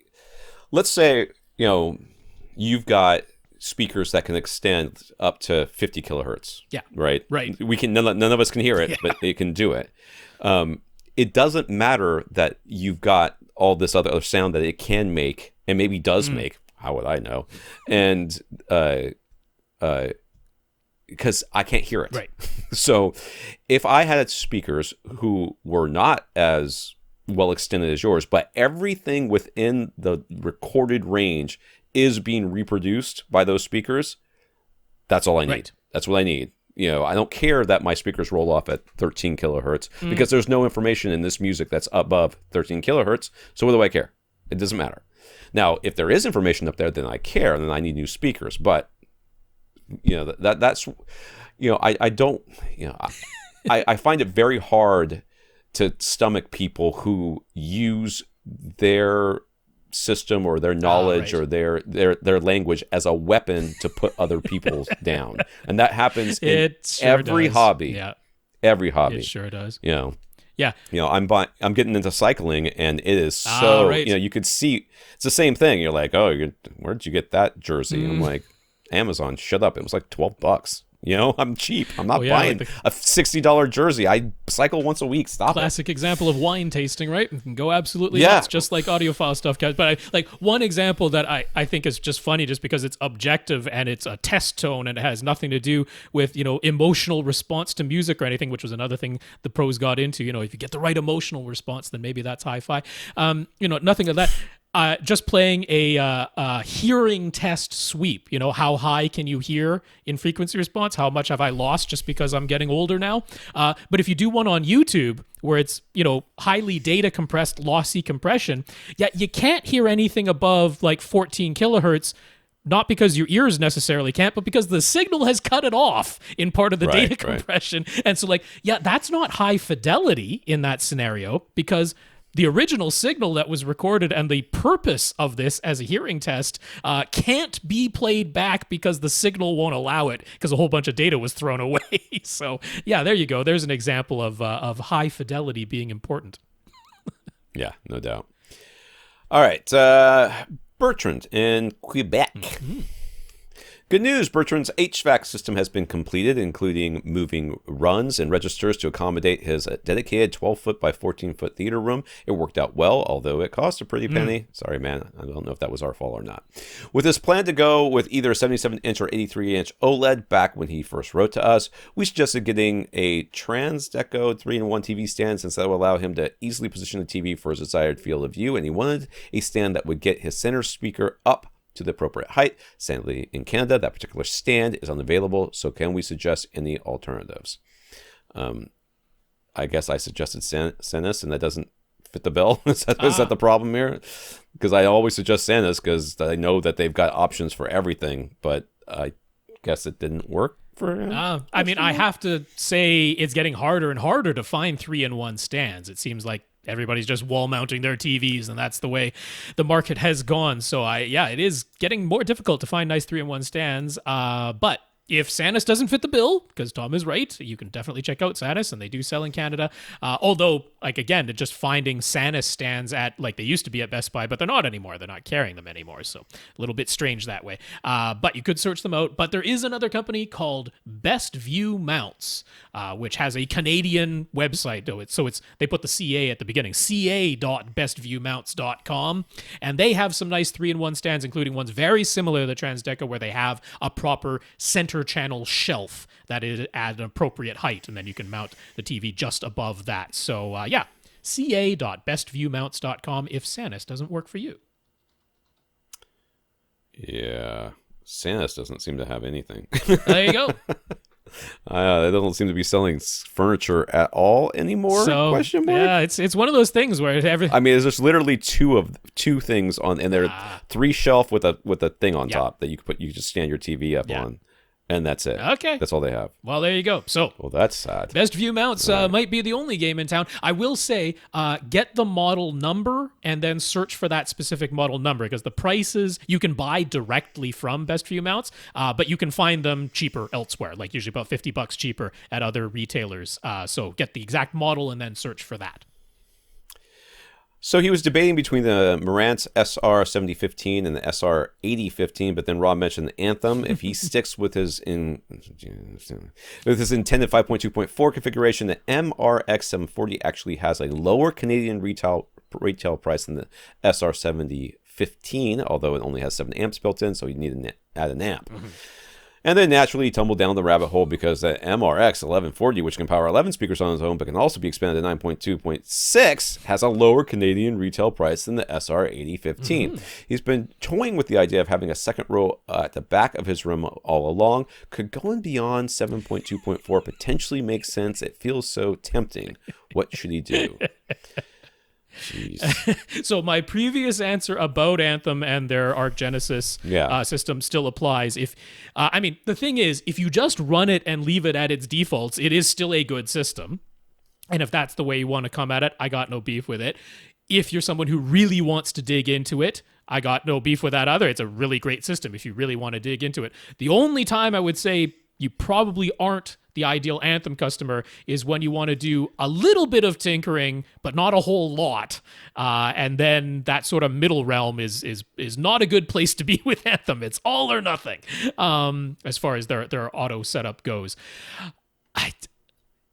Let's say, you've got speakers that can extend up to 50 kilohertz. Yeah. Right. We can, none of us can hear it, but it can do it. It doesn't matter that you've got all this other sound that it can make, and maybe does make. How would I know? And because I can't hear it. Right. So if I had speakers who were not as well extended as yours, but everything within the recorded range is being reproduced by those speakers, that's all I need. Right. That's what I need. I don't care that my speakers roll off at 13 kilohertz because there's no information in this music that's above 13 kilohertz. So what do I care? It doesn't matter. Now, if there is information up there, then I care, and then I need new speakers. But that's I don't I find it very hard to stomach people who use their system or their knowledge or their language as a weapon to put other people down, and that happens in every hobby. Yeah, every hobby. It sure does. Yeah. I'm getting into cycling, and it is so you could see it's the same thing. You're like, oh, where'd you get that jersey? I'm like, Amazon. Shut up! It was like $12. I'm cheap. I'm not buying a $60 jersey. I cycle once a week. Stop Classic example of wine tasting, right? It can go absolutely nuts, just like audiophile stuff, guys. But one example that I think is just funny just because it's objective and it's a test tone and it has nothing to do with, emotional response to music or anything, which was another thing the pros got into. If you get the right emotional response, then maybe that's hi-fi. Nothing of that. Just playing a hearing test sweep. How high can you hear in frequency response? How much have I lost just because I'm getting older now? But if you do one on YouTube where it's, highly data compressed, lossy compression, you can't hear anything above like 14 kilohertz, not because your ears necessarily can't, but because the signal has cut it off in part of the data compression. And so that's not high fidelity in that scenario because the original signal that was recorded and the purpose of this as a hearing test can't be played back because the signal won't allow it because a whole bunch of data was thrown away. So, there you go. There's an example of high fidelity being important. Yeah, no doubt. All right. Bertrand in Quebec. Mm-hmm. Good news, Bertrand's HVAC system has been completed, including moving runs and registers to accommodate his dedicated 12-foot by 14-foot theater room. It worked out well, although it cost a pretty penny. Sorry, man. I don't know if that was our fault or not. With his plan to go with either a 77-inch or 83-inch OLED back when he first wrote to us, we suggested getting a Transdeco 3-in-1 TV stand since that would allow him to easily position the TV for his desired field of view, and he wanted a stand that would get his center speaker up to the appropriate height. Sadly, in Canada, that particular stand is unavailable, so can we suggest any alternatives? I guess I suggested Sanus, and that doesn't fit the bill. Is that the problem here? Because I always suggest Sanus because I know that they've got options for everything, but I guess it didn't work for him. I have to say it's getting harder and harder to find 3-in-1 stands. It seems like everybody's just wall mounting their TVs, and that's the way the market has gone. So it is getting more difficult to find nice 3-in-1 stands. But if Sanus doesn't fit the bill, because Tom is right, you can definitely check out Sanus, and they do sell in Canada. Although, again, just finding Sanus stands at, they used to be at Best Buy, but they're not anymore. They're not carrying them anymore, so a little bit strange that way. But you could search them out. But there is another company called Best View Mounts, which has a Canadian website. They put the CA at the beginning, ca.bestviewmounts.com, and they have some nice 3-in-1 stands, including ones very similar to the Transdeco, where they have a proper center channel shelf that is at an appropriate height, and then you can mount the TV just above that. So ca.bestviewmounts.com if Sanus doesn't work for you. Yeah, Sanus doesn't seem to have anything. There you go. They don't seem to be selling furniture at all anymore. So, question mark? Yeah, it's one of those things where there's just literally two things on, and there are 3 shelf with a thing on top that you just stand your TV up on. And that's it. Okay. That's all they have. Well, there you go. So, that's sad. Best View Mounts might be the only game in town. I will say, get the model number and then search for that specific model number, because the prices you can buy directly from Best View Mounts, but you can find them cheaper elsewhere, usually about $50 cheaper at other retailers. So get the exact model and then search for that. So he was debating between the Marantz SR7015 and the SR8015, but then Rob mentioned the Anthem. If he sticks with his intended 5.2.4 configuration, the MRX740 actually has a lower Canadian retail price than the SR7015, although it only has 7 amps built in, so you need to add an amp. Mm-hmm. And then naturally tumbled down the rabbit hole because the MRX 1140, which can power 11 speakers on its own but can also be expanded to 9.2.6, has a lower Canadian retail price than the SR 8015. He's been toying with the idea of having a second row at the back of his room all along. Could going beyond 7.2.4 potentially make sense? It feels so tempting. What should he do? Jeez. So my previous answer about Anthem and their Arc Genesis system still applies. If I mean, the thing is, if you just run it and leave it at its defaults, it is still a good system. And if that's the way you want to come at it, I got no beef with it. If you're someone who really wants to dig into it, I got no beef with that either. It's a really great system if you really want to dig into it. The only time I would say you probably aren't the ideal Anthem customer is when you want to do a little bit of tinkering, but not a whole lot. And then that sort of middle realm is not a good place to be with Anthem. It's all or nothing as far as their auto setup goes.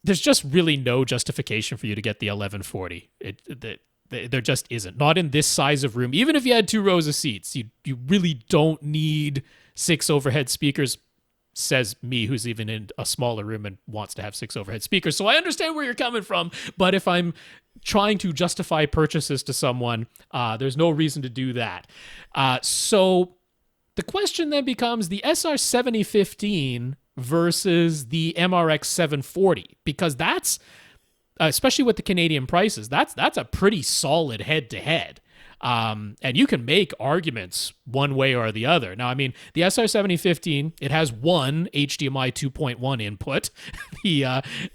There's just really no justification for you to get the 1140. There just isn't. Not in this size of room. Even if you had 2 rows of seats, you really don't need 6 overhead speakers. Says me, who's even in a smaller room and wants to have 6 overhead speakers. So I understand where you're coming from, but if I'm trying to justify purchases to someone, there's no reason to do that. So the question then becomes the SR 7015 versus the MRX 740, because that's, especially with the Canadian prices, that's a pretty solid head-to-head. And you can make arguments one way or the other. Now, I mean, the SR7015, it has one HDMI 2.1 input. The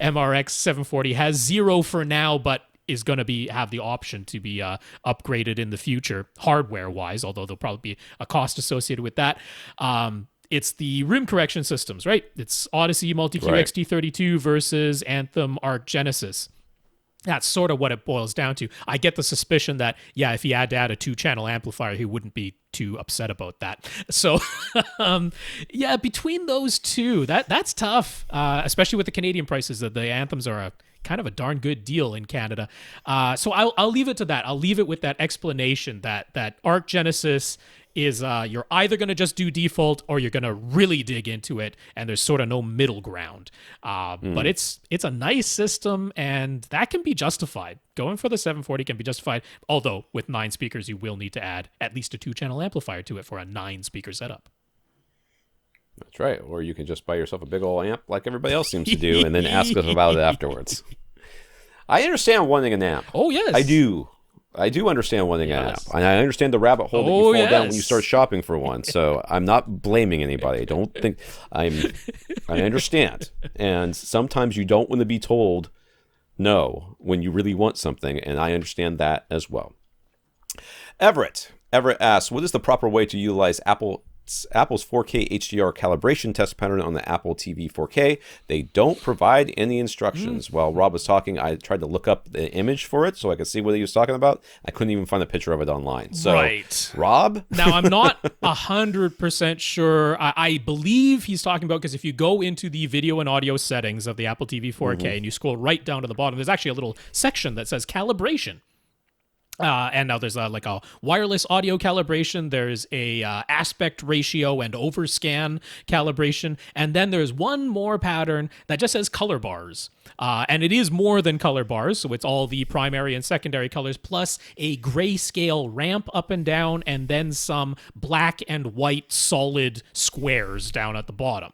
MRX 740 has 0 for now, but is going to have the option to be upgraded in the future, hardware-wise, although there'll probably be a cost associated with that. It's the room correction systems, right? It's Odyssey Multi-Q XT32 versus Anthem Arc Genesis. That's sort of what it boils down to. I get the suspicion that, if he had to add a 2-channel amplifier, he wouldn't be too upset about that. So, between those two, that's tough, especially with the Canadian prices. The Anthems are kind of a darn good deal in Canada. So I'll leave it to that. I'll leave it with that explanation that Arc Genesis is you're either going to just do default or you're going to really dig into it, and there's sort of no middle ground. But it's a nice system, and that can be justified. Going for the 740 can be justified, although with 9 speakers, you will need to add at least a 2-channel amplifier to it for a 9-speaker setup. That's right. Or you can just buy yourself a big old amp like everybody else seems to do, and then ask us about it afterwards. I understand wanting an amp. Oh, yes. I do understand wanting an amp. And I understand the rabbit hole that you fall down when you start shopping for one. So I'm not blaming anybody. I don't think I understand. And sometimes you don't want to be told no when you really want something, and I understand that as well. Everett asks, what is the proper way to utilize Apple's 4K HDR calibration test pattern on the Apple TV 4K? They don't provide any instructions. While Rob was talking, I tried to look up the image for it so I could see what he was talking about. I couldn't even find a picture of it online. So, right. Rob? Now, I'm not 100% sure. I believe he's talking about, because if you go into the video and audio settings of the Apple TV 4K and you scroll right down to the bottom, there's actually a little section that says calibration. And now there's like a wireless audio calibration. There's a aspect ratio and overscan calibration. And then there's one more pattern that just says color bars. And it is more than color bars. So it's all the primary and secondary colors plus a grayscale ramp up and down, and then some black and white solid squares down at the bottom.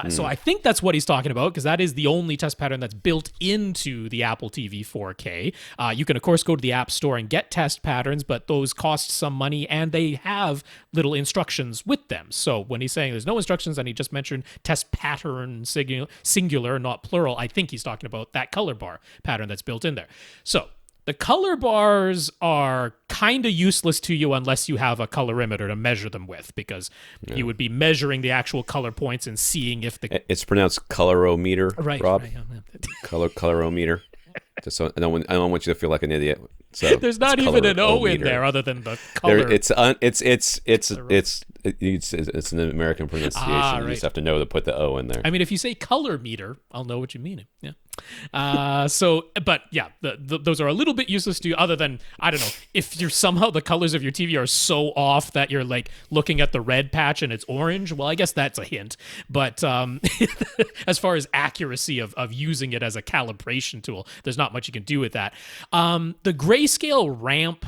So I think that's what he's talking about, because that is the only test pattern that's built into the Apple TV 4K. You can, of course, go to the App Store and get test patterns, but those cost some money, and they have little instructions with them. So when he's saying there's no instructions, and he just mentioned test pattern singular, not plural, I think he's talking about that color bar pattern that's built in there. So the color bars are kind of useless to you unless you have a colorimeter to measure them with, because you would be measuring the actual color points and seeing if the... It's pronounced colorometer, right, Rob. Right, Colorometer. Just so, I don't want you to feel like an idiot So there's not even an O in there other than the color. It's an American pronunciation. Right. You just have to know to put the O in there. I mean, if you say color meter, I'll know what you mean. Yeah. But yeah, those are a little bit useless to you, other than, I don't know, if you're somehow the colors of your TV are so off that you're like looking at the red patch and it's orange. Well, I guess that's a hint. But as far as accuracy of using it as a calibration tool, there's not much you can do with that. The grayscale ramp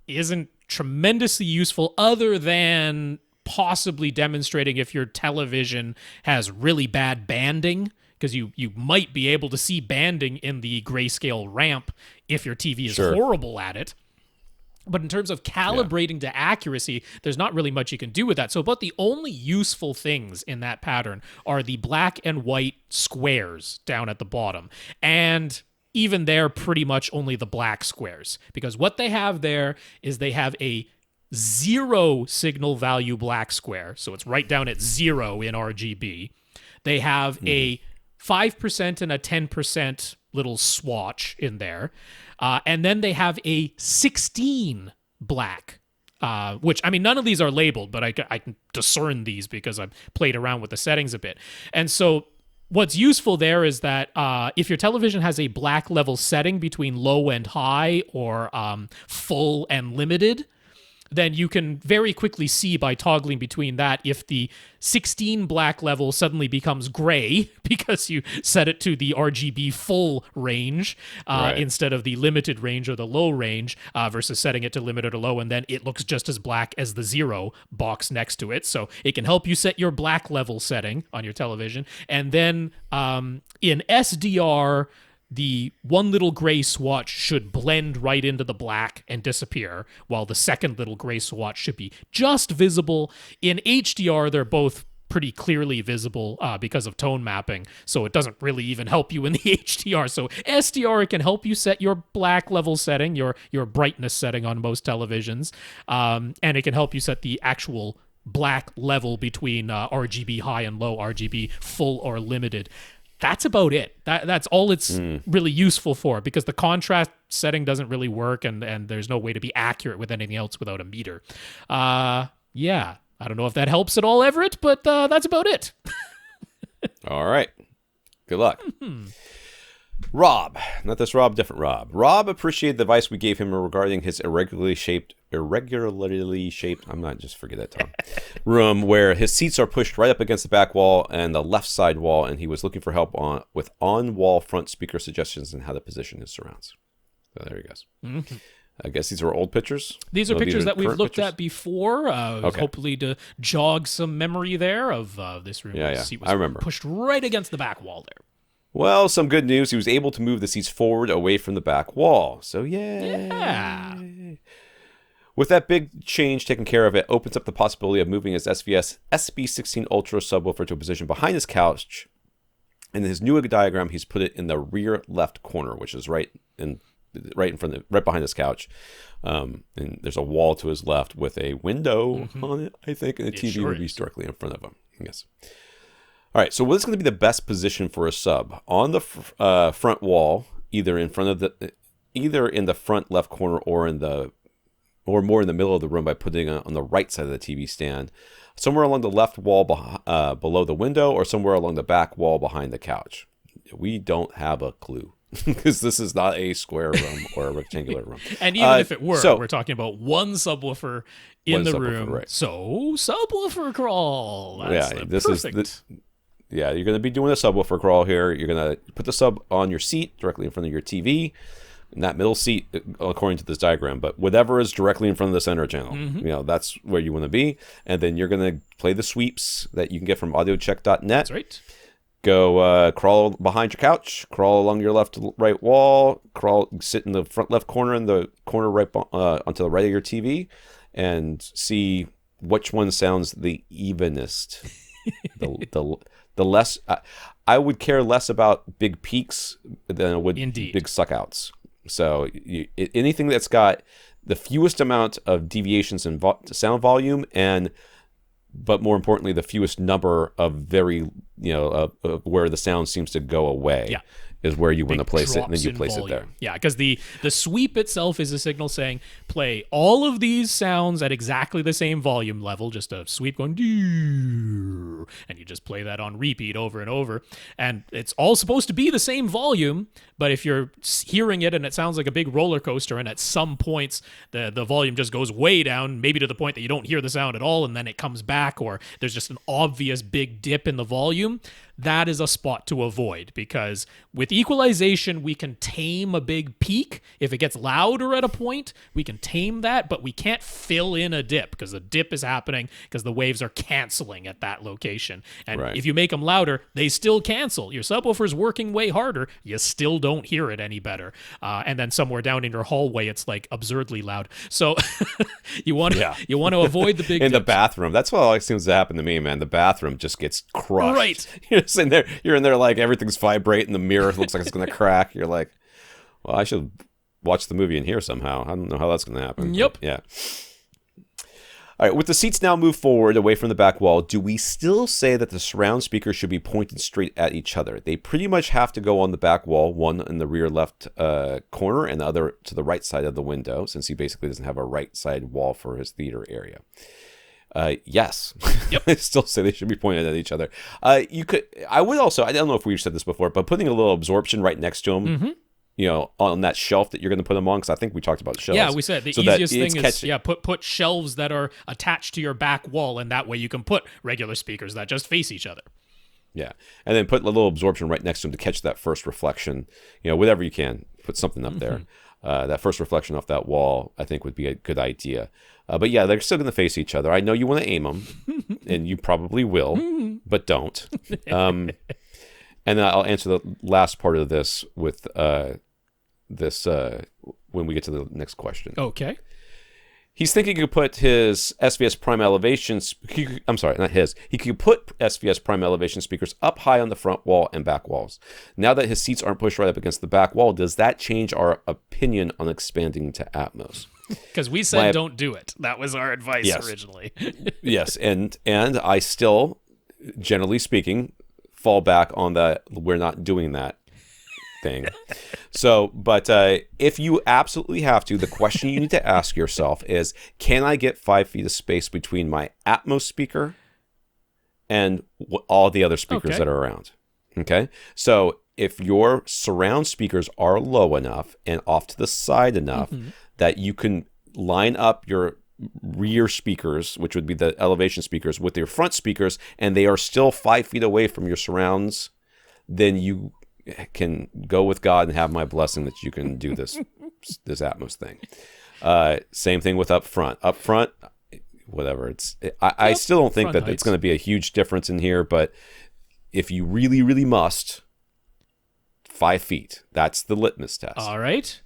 isn't tremendously useful, other than possibly demonstrating if your television has really bad banding, because you might be able to see banding in the grayscale ramp if your TV is horrible at it. But in terms of calibrating to accuracy, there's not really much you can do with that. So about the only useful things in that pattern are the black and white squares down at the bottom. And even there, pretty much only the black squares. Because what they have there is they have a 0 signal value black square. So it's right down at 0 in RGB. They have a 5% and a 10% little swatch in there. And then they have a 16 black, which, I mean, none of these are labeled, but I can discern these because I've played around with the settings a bit. And so what's useful there is that if your television has a black level setting between low and high, or full and limited, then you can very quickly see by toggling between that if the 16 black level suddenly becomes gray because you set it to the RGB full range instead of the limited range or the low range, versus setting it to limited or low, and then it looks just as black as the 0 box next to it. So it can help you set your black level setting on your television. And then in SDR, the one little gray swatch should blend right into the black and disappear, while the second little gray swatch should be just visible. In HDR, they're both pretty clearly visible because of tone mapping, so it doesn't really even help you in the HDR. So SDR, it can help you set your black level setting, your brightness setting on most televisions, and it can help you set the actual black level between RGB high and low, RGB full or limited. That's about it. That's all it's really useful for, because the contrast setting doesn't really work, and there's no way to be accurate with anything else without a meter. I don't know if that helps at all, Everett, but that's about it. All right. Good luck. Rob, not this Rob, different Rob. Rob appreciated the advice we gave him regarding his irregularly shaped, I'm not, just forget that, Tom, room where his seats are pushed right up against the back wall and the left side wall, and he was looking for help with on-wall front speaker suggestions and how to position his surrounds. So there he goes. I guess these are old pictures? These are pictures that we've looked at before, hopefully to jog some memory there of this room. Yeah, the seat was I remember. Pushed right against the back wall there. Well, some good news. He was able to move the seats forward away from the back wall. So, yay. Yeah. With that big change taken care of, it opens up the possibility of moving his SVS SB16 Ultra subwoofer to a position behind his couch. In his new diagram, he's put it in the rear left corner, which is right in front of, right behind his couch. And there's a wall to his left with a window on it, I think, and the TV would be directly in front of him. Yes. All right, so what's going to be the best position for a sub? On the front wall, either in the front left corner or more in the middle of the room by putting it on the right side of the TV stand, somewhere along the left wall below the window, or somewhere along the back wall behind the couch. We don't have a clue because this is not a square room or a rectangular room. And even if it were, we're talking about one subwoofer in the room. Right. So Subwoofer Crawl. Yeah, you're going to be doing a subwoofer crawl here. You're going to put the sub on your seat directly in front of your TV, in that middle seat, according to this diagram. But whatever is directly in front of the center channel, that's where you want to be. And then you're going to play the sweeps that you can get from audiocheck.net. That's right. Go crawl behind your couch, crawl along your left to right wall, sit in the front left corner, in the corner right onto the right of your TV, and see which one sounds the evenest. The less I would care less about big peaks than I would big suckouts. So anything that's got the fewest amount of deviations in sound volume, but more importantly, the fewest number of of where the sound seems to go away, is where you want to place it, and then drops you in place volume. it there. Yeah, because the sweep itself is a signal saying play all of these sounds at exactly the same volume level, just a sweep going, and you just play that on repeat over and over. And it's all supposed to be the same volume, but if you're hearing it and it sounds like a big roller coaster, and at some points the volume just goes way down, maybe to the point that you don't hear the sound at all, and then it comes back, or there's just an obvious big dip in the volume, that is a spot to avoid, because with equalization, we can tame a big peak. If it gets louder at a point, we can tame that, but we can't fill in a dip, because the dip is happening because the waves are canceling at that location. And if you make them louder, they still cancel. Your subwoofer's working way harder. You still don't hear it any better. And then somewhere down in your hallway, it's like absurdly loud. So you want to avoid the big in dips. the bathroom. That's what always seems to happen to me, man. The bathroom just gets crushed. Right. You're in there like everything's vibrating. The mirror looks like it's going to crack. You're like, well, I should watch the movie in here somehow. I don't know how that's going to happen. Yep. But, yeah. All right. With the seats now moved forward away from the back wall, do we still say that the surround speakers should be pointed straight at each other? They pretty much have to go on the back wall, one in the rear left corner and the other to the right side of the window, since he basically doesn't have a right side wall for his theater area. Yes. Yep. I still say they should be pointed at each other. I would also, I don't know if we've said this before, but putting a little absorption right next to them, on that shelf that you're going to put them on, because I think we talked about shelves. Yeah, we said the easiest thing is put shelves that are attached to your back wall, and that way you can put regular speakers that just face each other. Yeah, and then put a little absorption right next to them to catch that first reflection. Whatever you can, put something up there. That first reflection off that wall, I think, would be a good idea. But yeah, they're still going to face each other. I know you want to aim them, and you probably will, but don't. And then I'll answer the last part of this with when we get to the next question. Okay. He's thinking he could put his SVS prime elevation. I'm sorry, not his. He could put SVS prime elevation speakers up high on the front wall and back walls. Now that his seats aren't pushed right up against the back wall, does that change our opinion on expanding to Atmos? Because we said don't do it. That was our advice originally. Yes, and I still, generally speaking, fall back on the we're not doing that thing. So, but if you absolutely have to, the question you need to ask yourself is, can I get 5 feet of space between my Atmos speaker and all the other speakers that are around? Okay? So if your surround speakers are low enough and off to the side enough that you can line up your rear speakers, which would be the elevation speakers, with your front speakers, and they are still 5 feet away from your surrounds, then you can go with God and have my blessing that you can do this Atmos thing. Same thing with up front. Up front, whatever. I still don't think that it's going to be a huge difference in here, but if you really, really must, 5 feet. That's the litmus test. All right.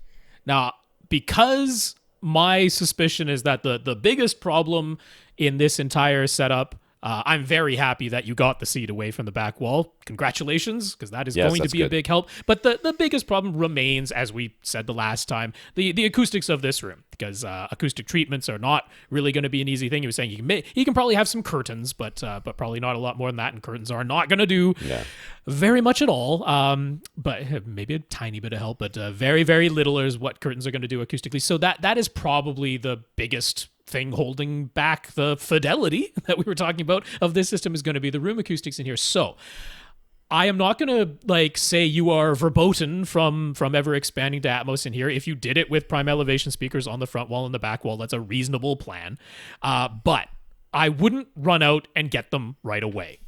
Now, because my suspicion is that the biggest problem in this entire setup, I'm very happy that you got the seat away from the back wall. Congratulations, because that is going to be a big help. But the biggest problem remains, as we said the last time, the acoustics of this room, because acoustic treatments are not really going to be an easy thing. He was saying you can probably have some curtains, but probably not a lot more than that, and curtains are not going to do very much at all. But maybe a tiny bit of help, but very, very little is what curtains are going to do acoustically. So that is probably the biggest thing holding back the fidelity that we were talking about of this system is going to be the room acoustics in here. So I am not going to say you are verboten from ever expanding to Atmos in here. If you did it with prime elevation speakers on the front wall and the back wall, that's a reasonable plan. But I wouldn't run out and get them right away.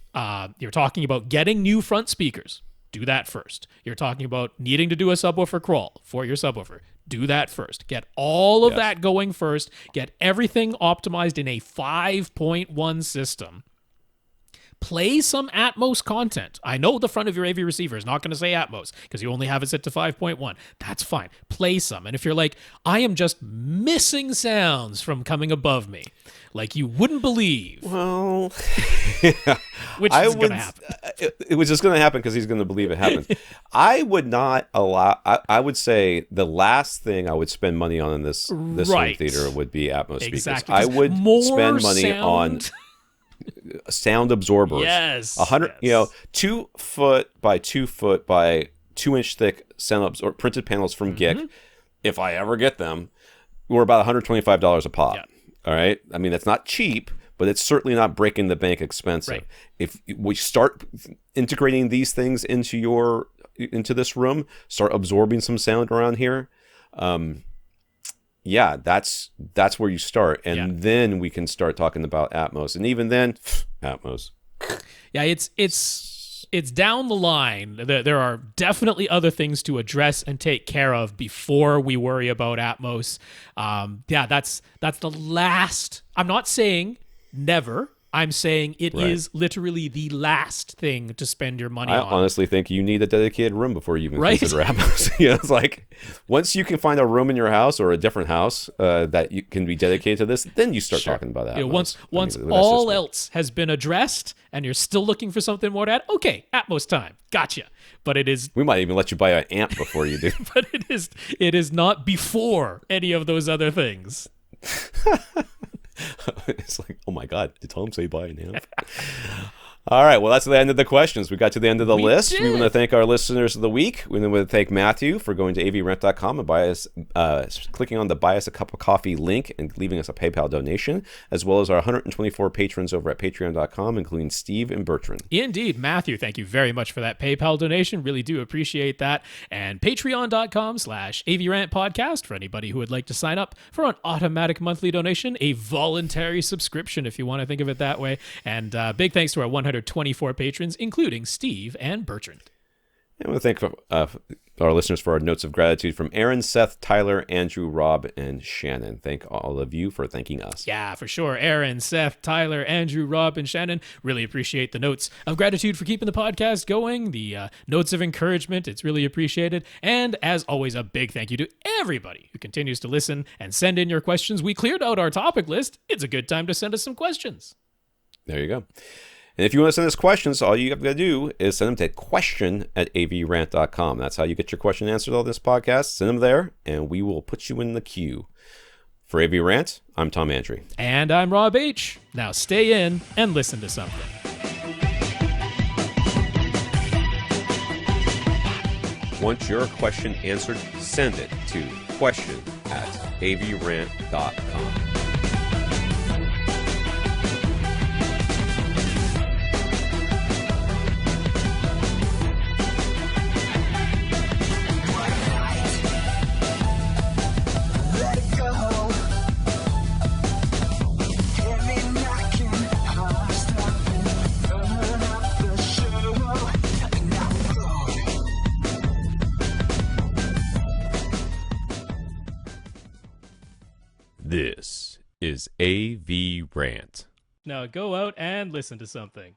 You're talking about getting new front speakers. Do that first. You're talking about needing to do a subwoofer crawl for your subwoofer. Do that first. Get all of that going first. Get everything optimized in a 5.1 system. Play some Atmos content. I know the front of your AV receiver is not going to say Atmos because you only have it set to 5.1. That's fine. Play some. And if you're like, I am just missing sounds from coming above me, like you wouldn't believe. Well, which is going to happen. It was just going to happen because he's going to believe it happens. I would not allow. I would say the last thing I would spend money on in this home theater would be Atmos speakers. I would spend money on sound absorbers. Yes. 100. 2 foot by 2 foot by 2-inch thick or printed panels from GIC. If I ever get them, we're about $125 a pop. Yeah. All right. I mean, that's not cheap, but it's certainly not breaking the bank expensive. Right. If we start integrating these things into this room, start absorbing some sound around here, that's where you start, and then we can start talking about Atmos, and even then, Atmos. Yeah, it's down the line. There are definitely other things to address and take care of before we worry about Atmos. That's the last. I'm not saying never. I'm saying it is literally the last thing to spend your money on. I honestly think you need a dedicated room before you even consider Atmos. It's like once you can find a room in your house or a different house that you can be dedicated to this, then you start talking about Atmos. Once all else has been addressed and you're still looking for something more to add, okay, Atmos time. Gotcha. But it is... We might even let you buy an amp before you do. But it is not before any of those other things. It's like, oh my God, did Tom say buy an amp? All right, well, that's the end of the questions. We got to the end of the list. We want to thank our listeners of the week. We want to thank Matthew for going to avrant.com and clicking on the Buy Us a Cup of Coffee link and leaving us a PayPal donation, as well as our 124 patrons over at patreon.com, including Steve and Bertrand. Indeed, Matthew, thank you very much for that PayPal donation. Really do appreciate that. And patreon.com/AVRant podcast for anybody who would like to sign up for an automatic monthly donation, a voluntary subscription, if you want to think of it that way. And big thanks to our 124 patrons, including Steve and Bertrand. And we thank our listeners for our notes of gratitude from Aaron, Seth, Tyler, Andrew, Rob, and Shannon. Thank all of you for thanking us. Yeah, for sure. Aaron, Seth, Tyler, Andrew, Rob, and Shannon. Really appreciate the notes of gratitude for keeping the podcast going, the notes of encouragement. It's really appreciated. And as always, a big thank you to everybody who continues to listen and send in your questions. We cleared out our topic list. It's a good time to send us some questions. There you go. And if you want to send us questions, all you have to do is send them to question@avrant.com. That's how you get your question answered on this podcast. Send them there, and we will put you in the queue. For AVRant, I'm Tom Andry. And I'm Rob H. Now stay in and listen to something. Want your question answered? Send it to question@avrant.com. This is AVRant. Now go out and listen to something.